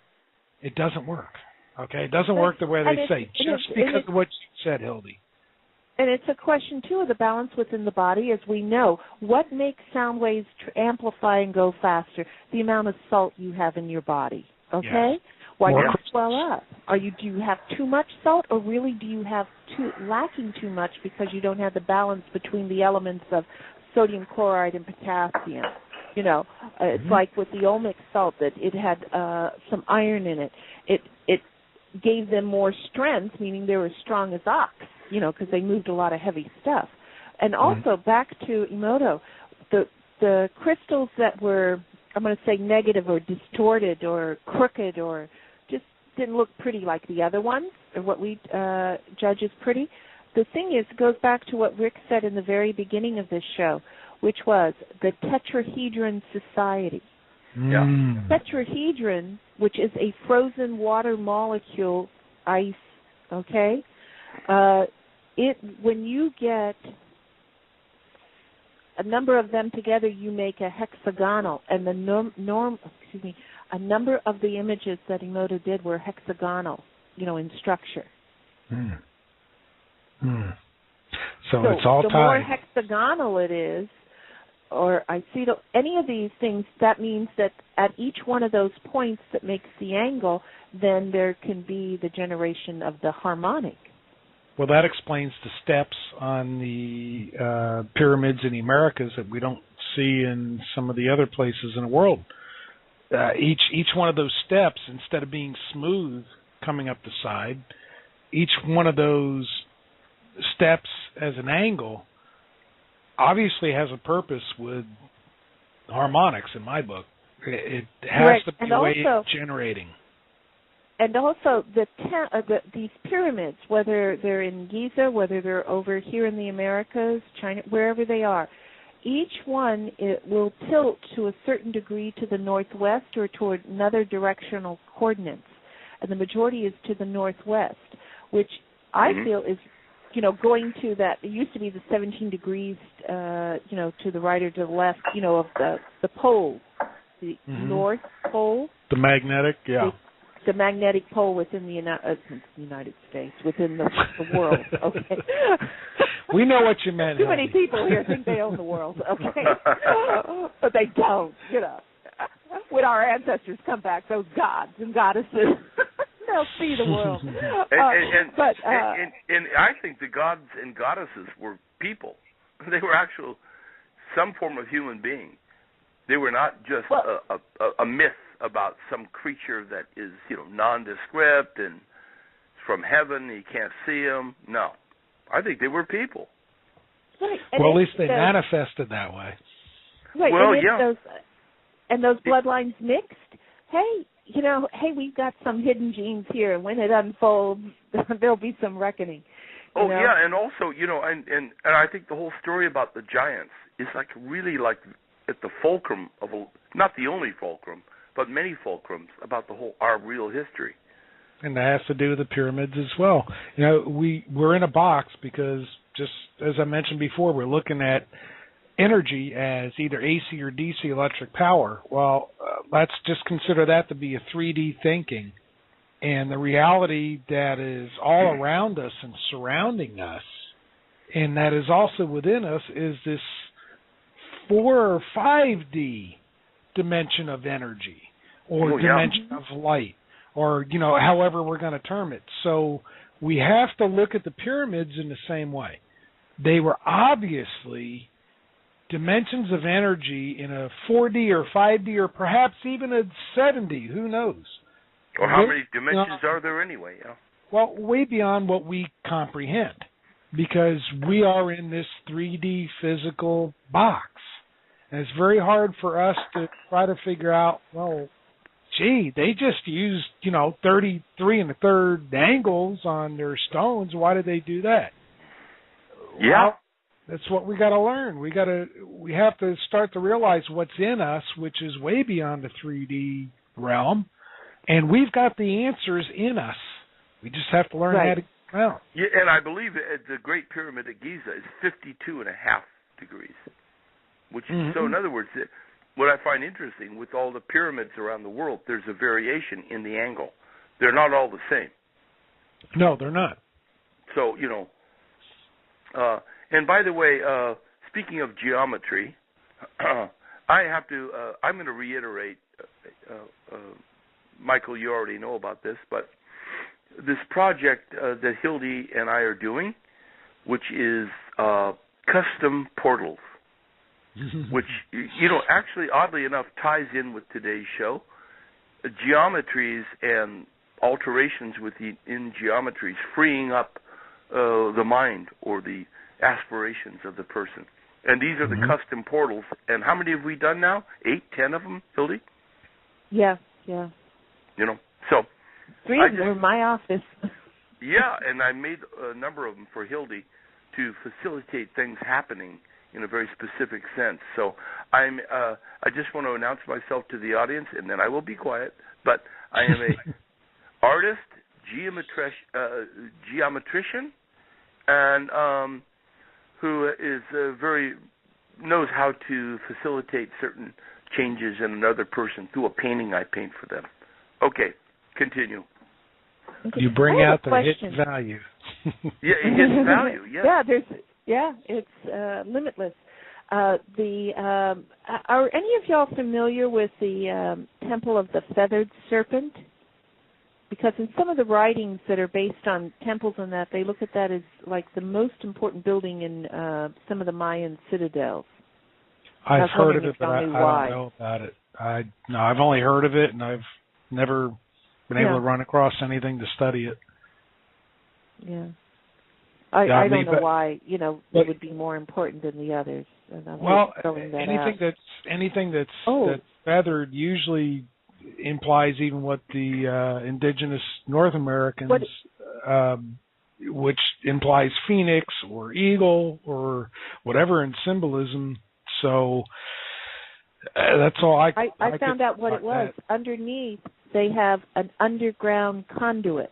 It doesn't work. Okay, it doesn't work the way they say, just because of what you said, Hildy. And it's a question, too, of the balance within the body. As we know, what makes sound waves amplify and go faster? The amount of salt you have in your body, okay? Yes. Why do you swell up? Do you have too much salt, or really do you have lacking too much because you don't have the balance between the elements of sodium chloride and potassium? It's like with the Olmec salt, that it had some iron in it. It gave them more strength, meaning they were as strong as ox, because they moved a lot of heavy stuff. And also, back to Emoto, the crystals that were, I'm going to say, negative or distorted or crooked or just didn't look pretty like the other ones, or what we judge as pretty. The thing is, it goes back to what Rick said in the very beginning of this show, which was the tetrahedron society. Yeah. Tetrahedron, which is a frozen water molecule, ice, okay? When you get a number of them together, you make a hexagonal, and the a number of the images that Emoto did were hexagonal, in structure. So it's all the tied. The more hexagonal it is, or I see any of these things, that means that at each one of those points that makes the angle, then there can be the generation of the harmonic. Well, that explains the steps on the pyramids in the Americas that we don't see in some of the other places in the world. Each one of those steps, instead of being smooth coming up the side, each one of those steps as an angle obviously has a purpose with harmonics in my book. It has to be a way of generating. And also these pyramids, whether they're in Giza, whether they're over here in the Americas, China, wherever they are, each one will tilt to a certain degree to the northwest or toward another directional coordinates. and the majority is to the northwest, which I feel is, going to that. It used to be the 17 degrees, to the right or to the left, of the poles, the North Pole, the magnetic, the magnetic pole within the United States, within the world. Okay. We know what you meant. Too many people here think they own the world. Okay, but they don't. When our ancestors come back, those gods and goddesses, they'll see the world. And I think the gods and goddesses were people. They were actual some form of human being. They were not just a myth about some creature that is, nondescript and from heaven, you can't see them. No. I think they were people. Right. Well, at least they manifested that way. Right. Well, And those bloodlines mixed. Hey, we've got some hidden genes here, and when it unfolds, there'll be some reckoning. Yeah, and also, and I think the whole story about the giants is really at the fulcrum of not the only fulcrum, but many fulcrums about our real history. And that has to do with the pyramids as well. We're in a box because, just as I mentioned before, we're looking at energy as either AC or DC electric power. Well, let's just consider that to be a 3D thinking. And the reality that is all around us and surrounding us, and that is also within us, is this 4 or 5D dimension of energy, or dimension of light, or, however we're going to term it. So we have to look at the pyramids in the same way. They were obviously dimensions of energy in a 4D or 5D or perhaps even a 7D, who knows? Or how many dimensions are there anyway? Yeah. Well, way beyond what we comprehend, because we are in this 3D physical box. And it's very hard for us to try to figure out, well, gee, they just used, 33 1/3 angles on their stones. Why did they do that? Yeah. Well, that's what we got to learn. We have to start to realize what's in us, which is way beyond the 3D realm, and we've got the answers in us. We just have to learn how to get out. Yeah, and I believe the Great Pyramid at Giza is 52.5 degrees, which is, so in other words, what I find interesting with all the pyramids around the world, there's a variation in the angle. They're not all the same. No, they're not. So, and by the way, speaking of geometry, I'm going to reiterate, Michael, you already know about this, but this project that Hildy and I are doing, which is custom portals, which, actually, oddly enough, ties in with today's show. Geometries and alterations in geometries, freeing up the mind or the aspirations of the person. And these are the custom portals. And how many have we done now? 8, 10 of them, Hildy? Yeah. So 3 of them were in my office. Yeah, and I made a number of them for Hildy to facilitate things happening in a very specific sense. So I just want to announce myself to the audience, and then I will be quiet. But I am a artist, geometrician, and who is knows how to facilitate certain changes in another person through a painting I paint for them. Okay, continue. You bring out the hidden value. Yeah, hidden value. Yeah. It's limitless. Are any of y'all familiar with the Temple of the Feathered Serpent? Because in some of the writings that are based on temples and that, they look at that as like the most important building in some of the Mayan citadels. I've heard of it, but I don't know about it. I've only heard of it, and I've never been able to run across anything to study it. Yeah. I don't know why, it would be more important than the others. And anything that's feathered usually implies even what the indigenous North Americans, which implies phoenix or eagle or whatever in symbolism. So that's all I found out what it was. Underneath they have an underground conduit.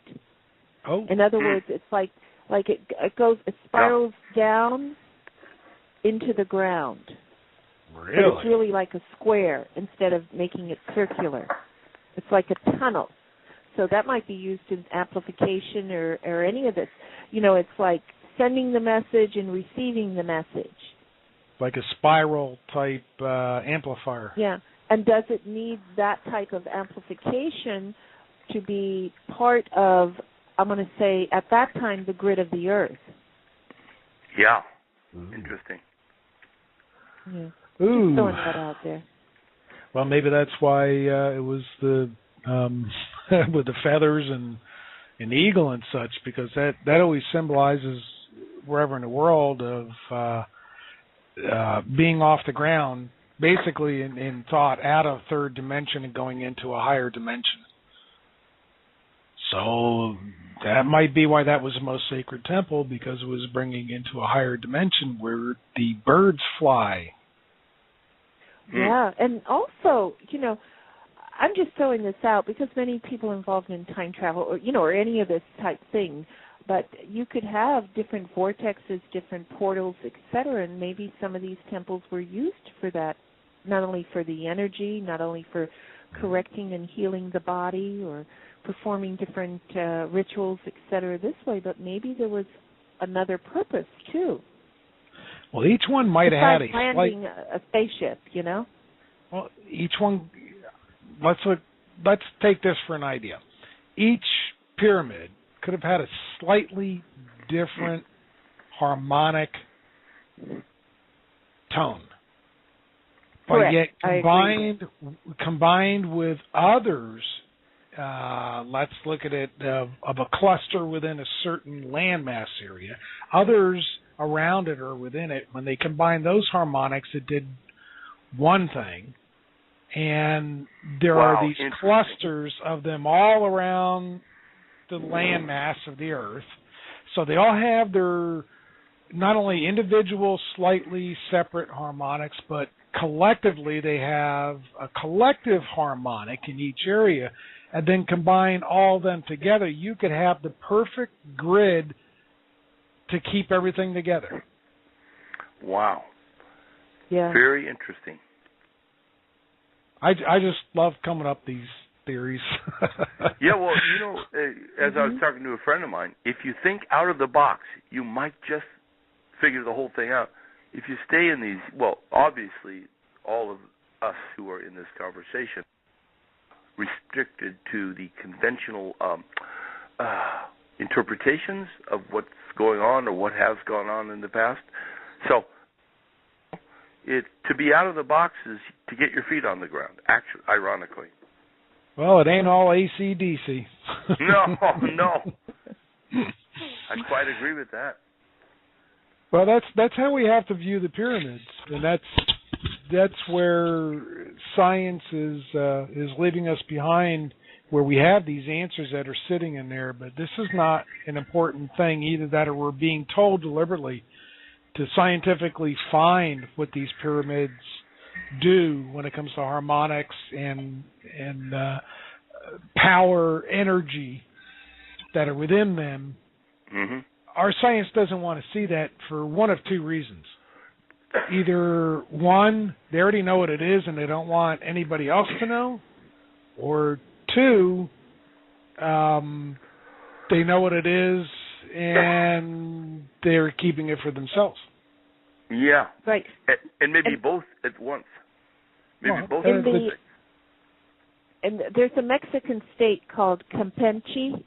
Oh. In other words, it's like it spirals down into the ground. Really? But it's really like a square instead of making it circular. It's like a tunnel. So that might be used in amplification or any of this. You know, it's like sending the message and receiving the message. Like a spiral type amplifier. Yeah. And does it need that type of amplification to be part of, I'm going to say, at that time, the grid of the Earth? Yeah. Interesting. Yeah. Ooh. Just throwing that out there. Well, maybe that's why it was the with the feathers and an eagle and such, because that always symbolizes wherever in the world of being off the ground, basically in thought, out of third dimension and going into a higher dimension. So that might be why that was the most sacred temple, because it was bringing into a higher dimension where the birds fly. Yeah, and also, you know, I'm just throwing this out because many people involved in time travel, or you know, or any of this type thing, but you could have different vortexes, different portals, etc., and maybe some of these temples were used for that, not only for the energy, not only for correcting and healing the body or performing different rituals, etc., this way, but maybe there was another purpose too. Well, each one might have had a landing a spaceship, you know. Well, each one. Let's take this for an idea. Each pyramid could have had a slightly different harmonic tone, but yet combined with others. Let's look at it of a cluster within a certain landmass area. Others around it or within it, when they combined those harmonics, it did one thing. And there are these clusters of them all around the landmass of the Earth. So they all have their not only individual, slightly separate harmonics, but collectively they have a collective harmonic in each area. And then combine all of them together, you could have the perfect grid to keep everything together. Wow. Yeah. Very interesting. I just love coming up these theories. Yeah, well, you know, as I was talking to a friend of mine, if you think out of the box, you might just figure the whole thing out. If you stay in these, well, obviously, all of us who are in this conversation restricted to the conventional interpretations of what's going on or what has gone on in the past. So to be out of the box is to get your feet on the ground, actually, ironically. Well, it ain't all AC/DC. No. I quite agree with that. Well, that's how we have to view the pyramids, and that's where science is leaving us behind, where we have these answers that are sitting in there. But this is not an important thing, either that or we're being told deliberately to scientifically find what these pyramids do when it comes to harmonics and power, energy that are within them. Mm-hmm. Our science doesn't want to see that for one of two reasons. Either one, they already know what it is and they don't want anybody else to know, or two, they know what it is and they're keeping it for themselves. Yeah. Right. And maybe both at once. Maybe both at at once. And there's a Mexican state called Campeche,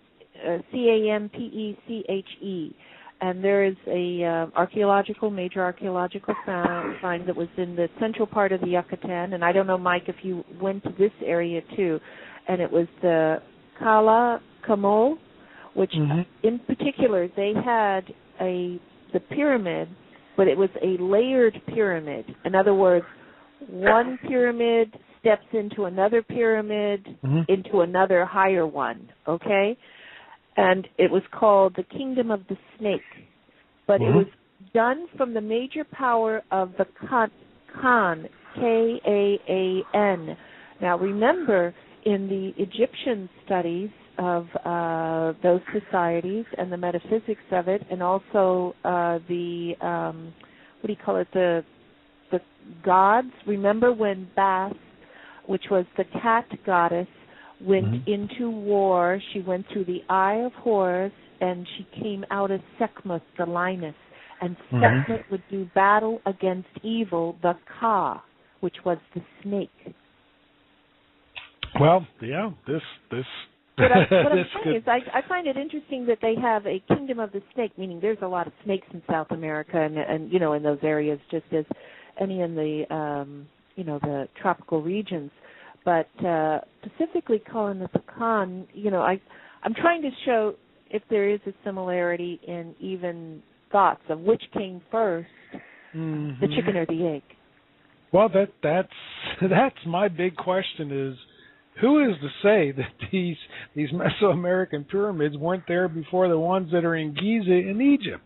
Campeche, and there is a major archaeological find that was in the central part of the Yucatan. And I don't know, Mike, if you went to this area too, and it was the Calakmul, which in particular they had the pyramid, but it was a layered pyramid. In other words, one pyramid steps into another pyramid, into another higher one, okay? And it was called the Kingdom of the Snake. But it was done from the major power of the Khan, K-A-A-N. Now remember, in the Egyptian studies of those societies and the metaphysics of it, and also the gods. Remember when Bast, which was the cat goddess, went into war, she went through the Eye of Horus, and she came out as Sekhmet, the lioness. And Sekhmet would do battle against evil, the Ka, which was the snake. Well, yeah, this. What I'm saying is, I find it interesting that they have a kingdom of the snake, meaning there's a lot of snakes in South America and you know, in those areas, just as any in the you know, the tropical regions. But specifically calling it the Khan, you know, I'm trying to show if there is a similarity in even thoughts of which came first, the chicken or the egg. Well, that's my big question is, who is to say that these Mesoamerican pyramids weren't there before the ones that are in Giza in Egypt?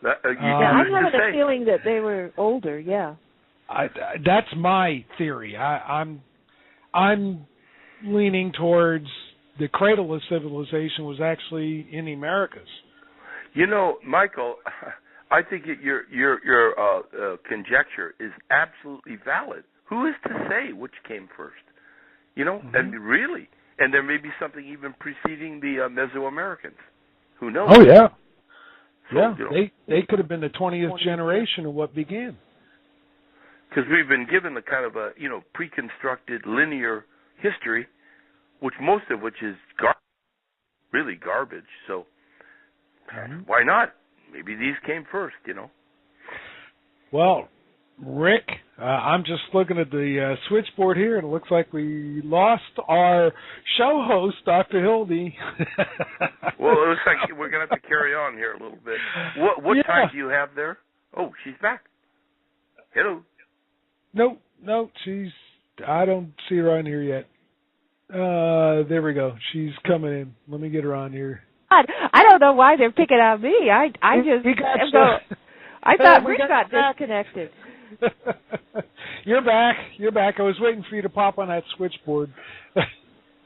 I'm having a feeling that they were older. Yeah, that's my theory. I'm leaning towards the cradle of civilization was actually in the Americas. You know, Michael, I think your conjecture is absolutely valid. Who is to say which came first? You know, and really, and there may be something even preceding the Mesoamericans. Who knows? Oh yeah, so, yeah. You know, they could have been the 20th generation of what began. Because we've been given the kind of a pre-constructed linear history, which most of which is really garbage. So why not? Maybe these came first. You know. Well, Rick, I'm just looking at the switchboard here, and it looks like we lost our show host, Dr. Hildy. Well, it looks like we're going to have to carry on here a little bit. What time do you have there? Oh, she's back. Hello. No, I don't see her on here yet. There we go. She's coming in. Let me get her on here. I don't know why they're picking on me. I thought Rick got disconnected. You're back. I was waiting for you to pop on that switchboard.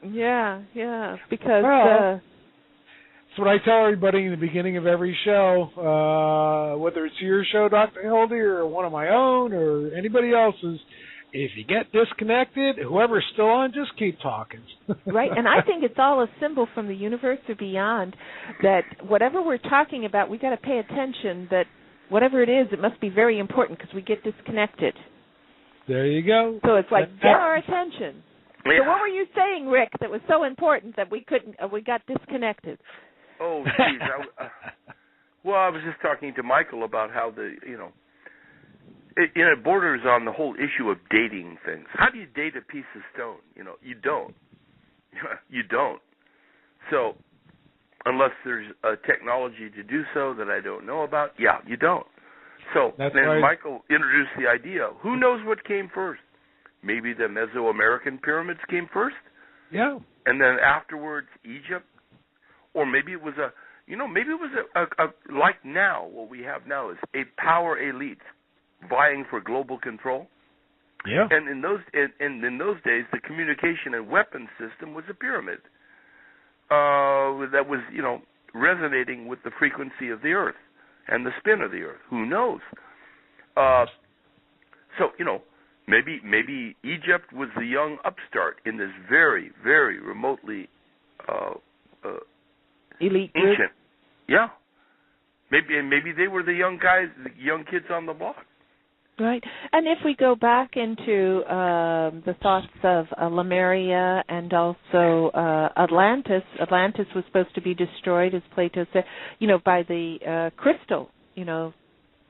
Yeah, because that's what I tell everybody in the beginning of every show, whether it's your show, Dr. Hildy, or one of my own, or anybody else's. If you get disconnected, whoever's still on, just keep talking. Right, and I think it's all a symbol from the universe or beyond that whatever we're talking about, we got to pay attention that whatever it is, it must be very important because we get disconnected. There you go. So it's like, get our attention. Yeah. So what were you saying, Rick, that was so important that we got disconnected? Oh, geez. I was just talking to Michael about how it borders on the whole issue of dating things. How do you date a piece of stone? You don't. You don't. So, unless there's a technology to do so that I don't know about, you don't. So that's then right. Michael introduced the idea. Who knows what came first? Maybe the Mesoamerican pyramids came first? Yeah. And then afterwards Egypt? Or maybe it was like now, what we have now is a power elite vying for global control. Yeah. And in those days, the communication and weapons system was a pyramid that was, resonating with the frequency of the Earth and the spin of the Earth. Who knows? Maybe Egypt was the young upstart in this very, very remotely elite ancient. group. Yeah. Maybe they were the young guys, the young kids on the block. Right. And if we go back into the thoughts of Lemuria and also Atlantis was supposed to be destroyed, as Plato said, by the crystal, the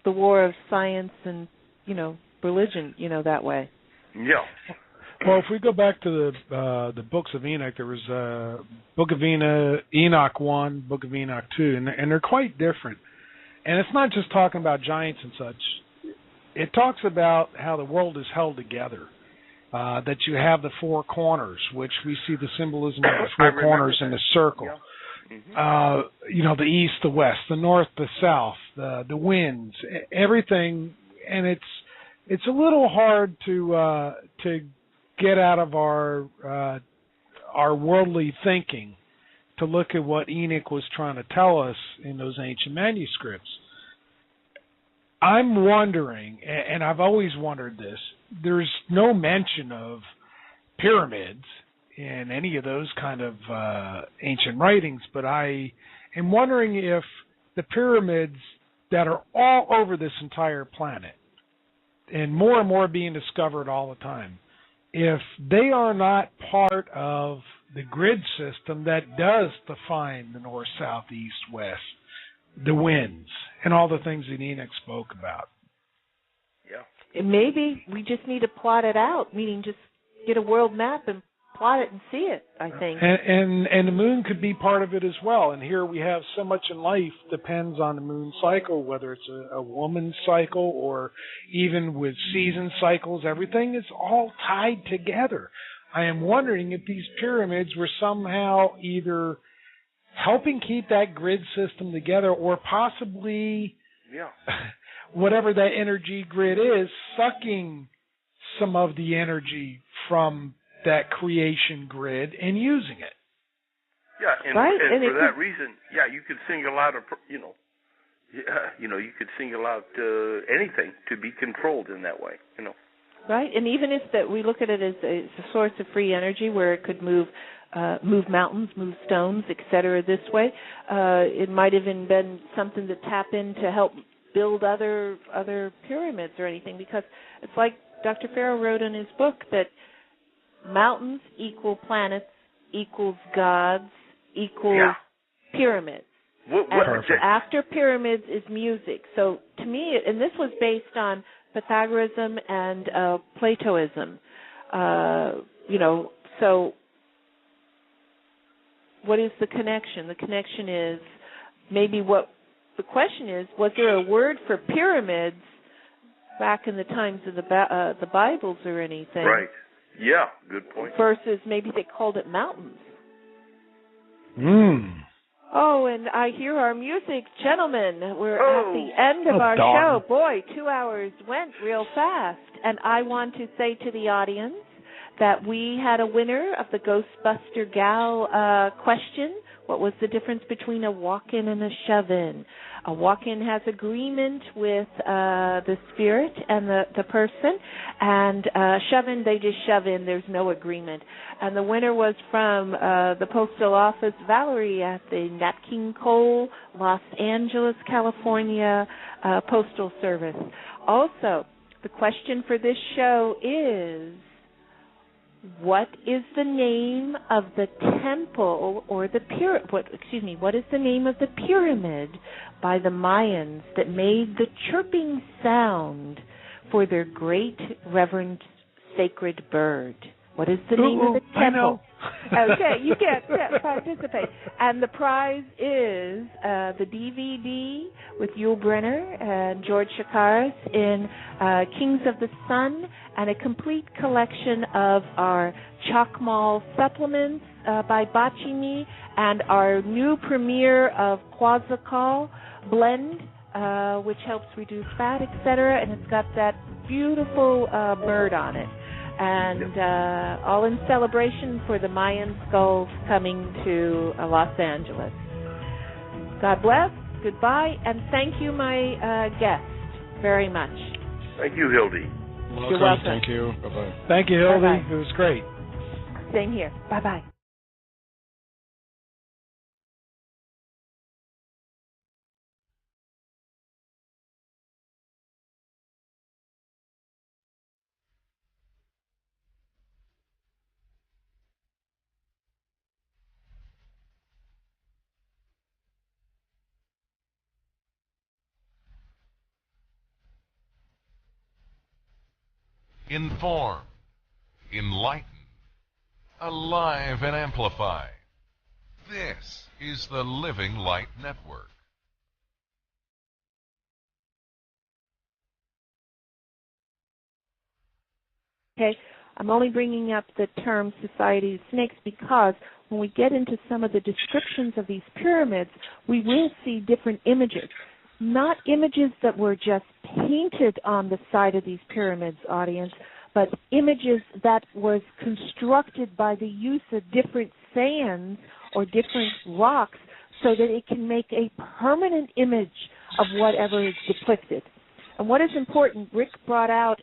war of science and, religion, that way. Yeah. Well, if we go back to the books of Enoch, there was Book of Enoch 1, Book of Enoch 2, and they're quite different. And it's not just talking about giants and such. It talks about how the world is held together, that you have the four corners, which we see the symbolism of the four corners in the circle. Yeah. Mm-hmm. The east, the west, the north, the south, the winds, everything. And it's a little hard to get out of our our worldly thinking to look at what Enoch was trying to tell us in those ancient manuscripts. I'm wondering, and I've always wondered this, there's no mention of pyramids in any of those kind of ancient writings, but I am wondering if the pyramids that are all over this entire planet, and more being discovered all the time, if they are not part of the grid system that does define the north, south, east, west, the winds, and all the things that Enoch spoke about. Yeah. Maybe we just need to plot it out, meaning just get a world map and plot it and see it, I think. And the moon could be part of it as well. And here we have so much in life depends on the moon cycle, whether it's a woman's cycle or even with season cycles. Everything is all tied together. I am wondering if these pyramids were somehow either helping keep that grid system together or possibly whatever that energy grid is, sucking some of the energy from that creation grid and using it. Yeah, and for that reason, you could single out you could single out anything to be controlled in that way, Right, and even if that we look at it as a source of free energy where it could move mountains, move stones, etc. this way, it might have even been something to tap in to help build other pyramids or anything, because it's like Dr. Farrell wrote in his book that mountains equal planets equals gods equals pyramids. After pyramids is music. So to me, and this was based on Pythagoreanism and Platoism. So what is the connection? The connection is maybe what the question is, was there a word for pyramids back in the times of the Bibles or anything? Right. Yeah, good point. Versus maybe they called it mountains. Oh, and I hear our music. Gentlemen, we're at the end of our show. Boy, 2 hours went real fast. And I want to say to the audience that we had a winner of the Ghostbuster Gal question. What was the difference between a walk-in and a shove-in? A walk-in has agreement with the spirit and the person, and shove-in, they just shove in. There's no agreement. And the winner was from the Postal Office, Valerie, at the Nat King Cole, Los Angeles, California Postal Service. Also, the question for this show is, what is the name of the temple or the what is the name of the pyramid by the Mayans that made the chirping sound for their great reverend sacred bird? What is the name of the temple? I know. Okay, you get participate. And the prize is the DVD with Yul Brynner and George Shakaris in Kings of the Sun, and a complete collection of our Chakmal supplements by Bachimi, and our new premiere of Quasicol blend, which helps reduce fat, etc. And it's got that beautiful bird on it. And all in celebration for the Mayan skulls coming to Los Angeles. God bless, goodbye, and thank you, my guest, very much. Thank you, Hildy. You're welcome. Thank you. Bye-bye. Thank you, Hildy. Bye-bye. It was great. Same here. Bye-bye. Inform, enlighten, alive and amplify. This is the Living Light Network. Okay, I'm only bringing up the term Society of Snakes because when we get into some of the descriptions of these pyramids, we will see different images. Not images that were just painted on the side of these pyramids, audience, but images that was constructed by the use of different sands or different rocks so that it can make a permanent image of whatever is depicted. And what is important, Rick brought out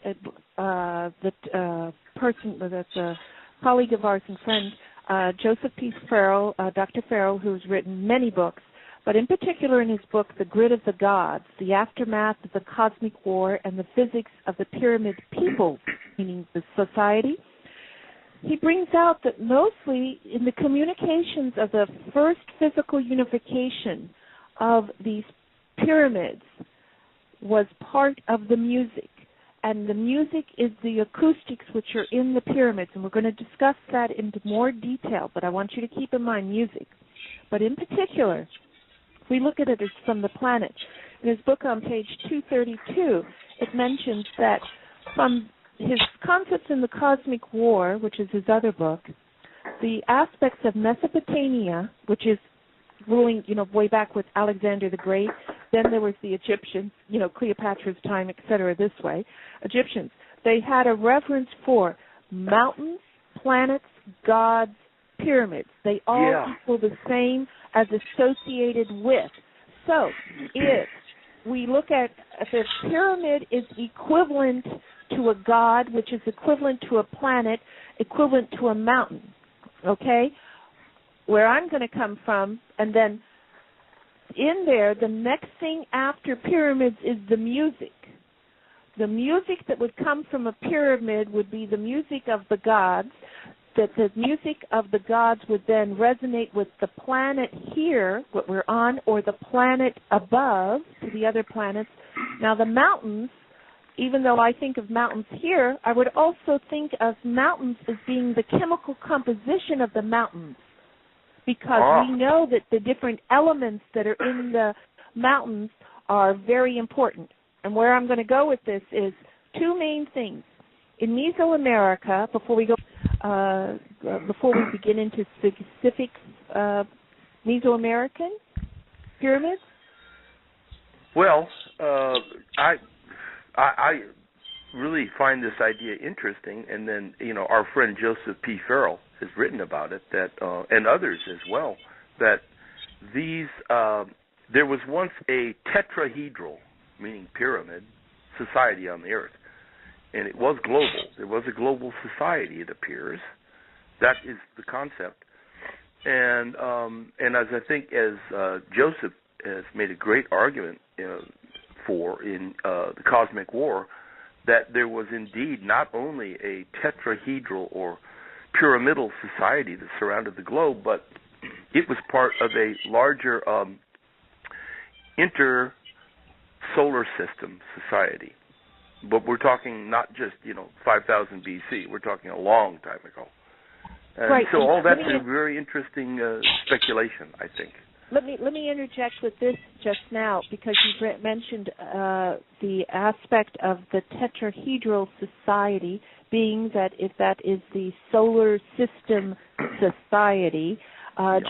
the person that's a colleague of ours and friend, Joseph P. Farrell, Dr. Farrell, who's written many books, but in particular in his book, The Grid of the Gods, The Aftermath of the Cosmic War and the Physics of the Pyramid People, meaning the society, he brings out that mostly in the communications of the first physical unification of these pyramids was part of the music. And the music is the acoustics which are in the pyramids. And we're going to discuss that into more detail, but I want you to keep in mind music. But in particular, if we look at it as from the planet, in his book on page 232, it mentions that from his Concepts in the Cosmic War, which is his other book, the aspects of Mesopotamia, which is ruling, way back with Alexander the Great. Then there was the Egyptians, Cleopatra's time, etc. This way. Egyptians, they had a reverence for mountains, planets, gods, pyramids. They all equal the same as associated with. So if we look at if a pyramid is equivalent to a god, which is equivalent to a planet, equivalent to a mountain, okay? Where I'm going to come from, and then in there, the next thing after pyramids is the music. The music that would come from a pyramid would be the music of the gods, that the music of the gods would then resonate with the planet here, what we're on, or the planet above, to the other planets. Now, the mountains, even though I think of mountains here, I would also think of mountains as being the chemical composition of the mountains, because we know that the different elements that are in the mountains are very important. And where I'm going to go with this is two main things. In Mesoamerica, before we begin into specific Mesoamerican pyramids. Well, I really find this idea interesting, and then our friend Joseph P. Farrell has written about it, that and others as well, that these there was once a tetrahedral, meaning pyramid, society on the earth, and it was global. There was a global society, it appears. That is the concept, and as I think Joseph has made a great argument for in the Cosmic War, that there was indeed not only a tetrahedral or pyramidal society that surrounded the globe, but it was part of a larger inter-solar system society. But we're talking not just 5,000 BC. We're talking a long time ago. And right. So all that's a very interesting speculation, I think. Let me interject with this just now, because you mentioned the aspect of the tetrahedral society, being that if that is the solar system society,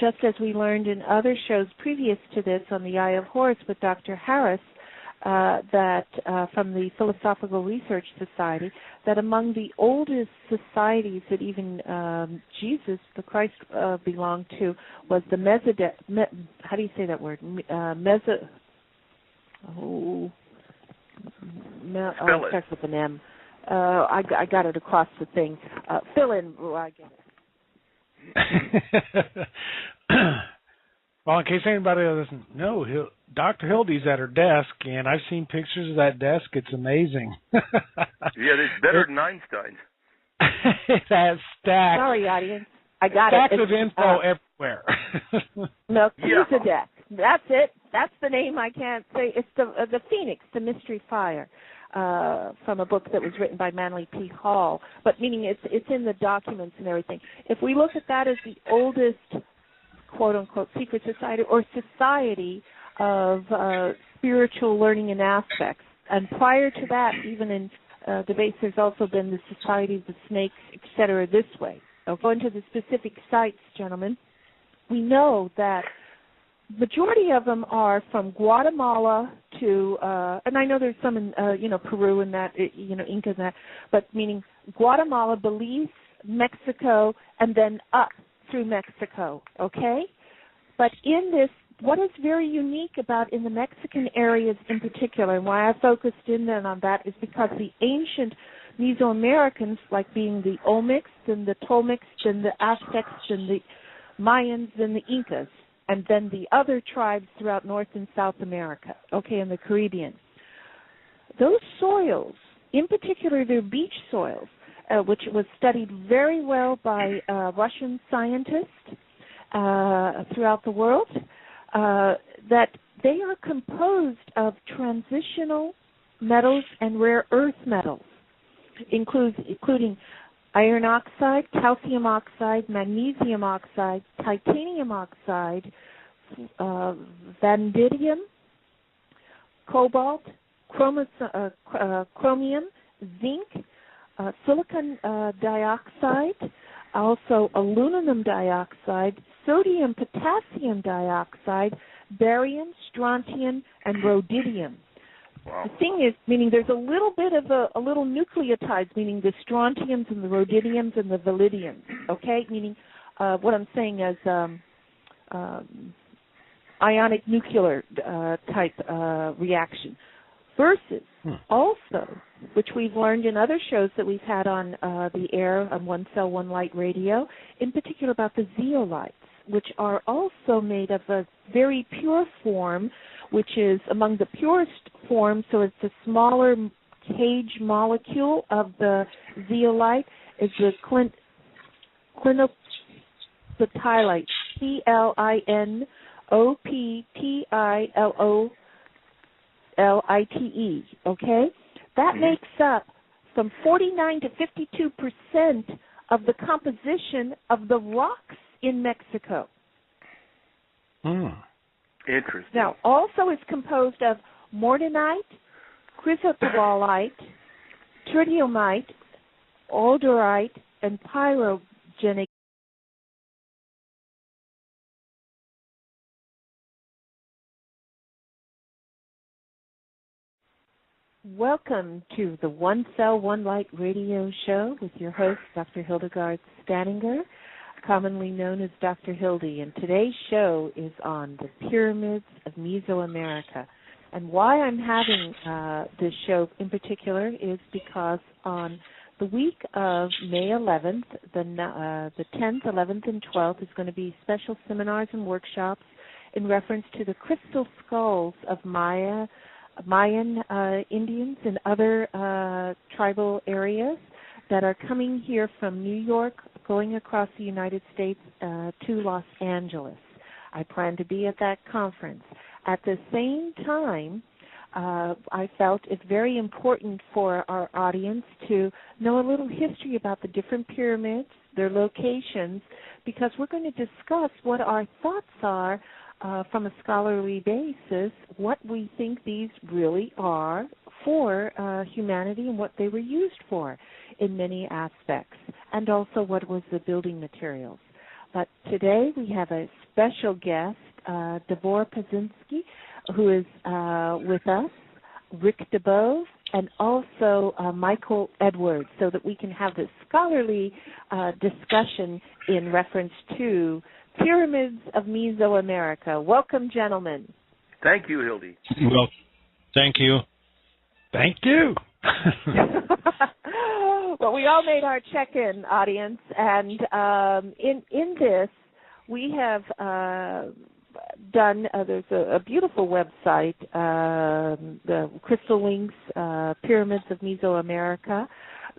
just as we learned in other shows previous to this on the Eye of Horus with Dr. Harris, that from the Philosophical Research Society, that among the oldest societies that even Jesus, the Christ, belonged to was the how do you say that word? It starts with an M. I got it across the thing. Fill in. I get it. Well, in case anybody doesn't know, Dr. Hildy's at her desk, and I've seen pictures of that desk. It's amazing. Yeah, it's better than Einstein's. It has stacks. Sorry, audience. I got stacks it. Stacks of info everywhere. Melchizedek. That's it. That's the name I can't say. It's the Phoenix, the Mystery Fire, from a book that was written by Manly P. Hall. But meaning it's in the documents and everything. If we look at that as the oldest, quote-unquote, secret society or society of spiritual learning and aspects. And prior to that, even in debates, there's also been the Society of the Snakes, etc., this way. I'll go into the specific sites, gentlemen. We know that majority of them are from Guatemala to, and I know there's some in, Peru and that, Inca and that, but meaning Guatemala, Belize, Mexico, and then up through Mexico, okay? But in this, what is very unique about in the Mexican areas in particular, and why I focused in then on that, is because the ancient Mesoamericans, like being the Olmecs and the Tolmecs and the Aztecs and the Mayans and the Incas, and then the other tribes throughout North and South America, okay, and the Caribbean. Those soils, in particular their beach soils, which was studied very well by Russian scientists throughout the world, that they are composed of transitional metals and rare earth metals, including iron oxide, calcium oxide, magnesium oxide, titanium oxide, vanadium, cobalt, chromium, zinc, silicon dioxide, also aluminum dioxide, sodium potassium dioxide, barium, strontium, and rhodium. Wow. The thing is, meaning there's a little bit of a little nucleotides, meaning the strontiums and the rhodidiums and the vanadiums, okay? Meaning what I'm saying is ionic nuclear type reaction. Versus also, which we've learned in other shows that we've had on the air on One Cell, One Light Radio, in particular about the zeolites, which are also made of a very pure form, which is among the purest forms, so it's a smaller cage molecule of the zeolite, is the clinoptilite, CLINOPTILOLITE, okay? That makes up from 49 to 52% of the composition of the rocks in Mexico. Interesting. Now, also it's composed of mordanite, chrysoprolite, tritiumite, alderite, and pyrogenic. Welcome to the One Cell, One Light radio show with your host, Dr. Hildegard Staninger, commonly known as Dr. Hildy. And today's show is on the pyramids of Mesoamerica. And why I'm having this show in particular is because on the week of May 11th, the 10th, 11th, and 12th is going to be special seminars and workshops in reference to the crystal skulls of Mayan Indians and other tribal areas that are coming here from New York, going across the United States to Los Angeles. I plan to be at that conference. At the same time, I felt it's very important for our audience to know a little history about the different pyramids, their locations, because we're going to discuss what our thoughts are from a scholarly basis, what we think these really are for humanity and what they were used for in many aspects, and also what was the building materials. But today we have a special guest, Devor Pazinski, who is with us, Rick DeBove, and also Michael Edwards, so that we can have this scholarly discussion in reference to pyramids of Mesoamerica. Welcome, gentlemen. Thank you, Hildy. Well, thank you. Thank you. Well, we all made our check-in, audience, and in this we have done, there's a beautiful website, the Crystal Links Pyramids of Mesoamerica,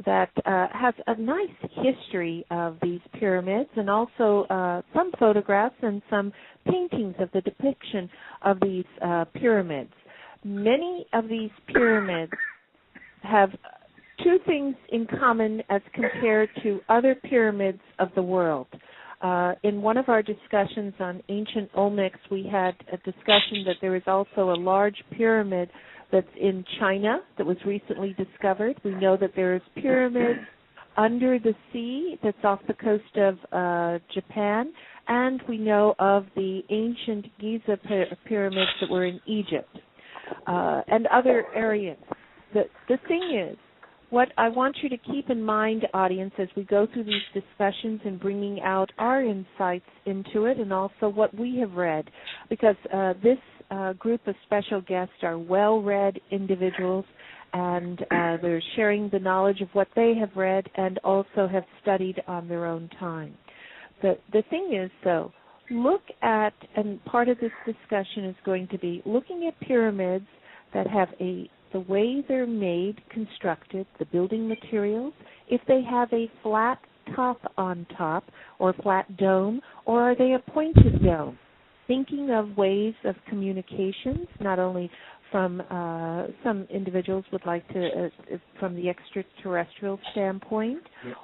that has a nice history of these pyramids and also some photographs and some paintings of the depiction of these pyramids. Many of these pyramids have two things in common as compared to other pyramids of the world. In one of our discussions on ancient Olmecs, we had a discussion that there is also a large pyramid that's in China that was recently discovered. We know that there is pyramids under the sea that's off the coast of Japan, and we know of the ancient Giza pyramids that were in Egypt and other areas. The thing is, what I want you to keep in mind, audience, as we go through these discussions and bringing out our insights into it and also what we have read, because this group of special guests are well-read individuals, and they're sharing the knowledge of what they have read and also have studied on their own time. The thing is, though, look at, and part of this discussion is going to be looking at pyramids that have the way they're made, constructed, the building materials, if they have a flat top on top or flat dome, or are they a pointed dome? Thinking of ways of communications, not only from some individuals would like to, from the extraterrestrial standpoint,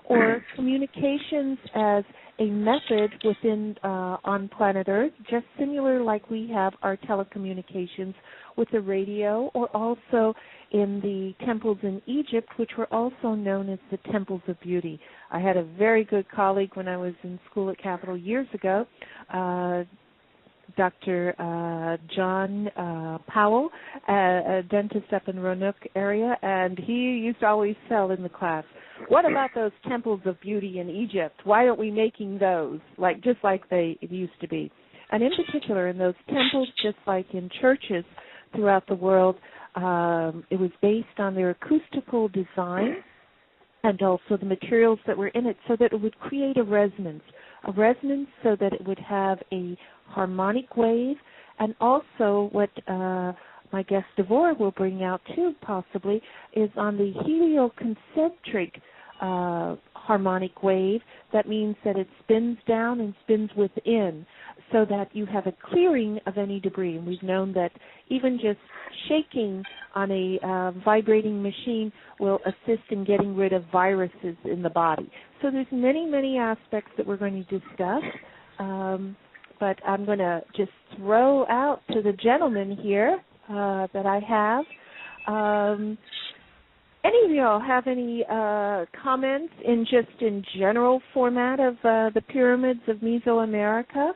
or communications as a method within on planet Earth, just similar like we have our telecommunications with the radio, or also in the temples in Egypt, which were also known as the temples of beauty. I had a very good colleague when I was in school at Capitol years ago, Dr. John Powell, a dentist up in Roanoke area, and he used to always tell in the class, what about those temples of beauty in Egypt? Why aren't we making those, just like they used to be? And in particular, in those temples, just like in churches throughout the world, it was based on their acoustical design and also the materials that were in it so that it would create a resonance so that it would have a harmonic wave, and also what my guest Devore will bring out too possibly is on the helioconcentric harmonic wave. That means that it spins down and spins within so that you have a clearing of any debris. And we've known that even just shaking on a vibrating machine will assist in getting rid of viruses in the body. So there's many, many aspects that we're going to discuss. But I'm going to just throw out to the gentleman here that I have. Any of y'all have any comments in general format of the pyramids of Mesoamerica?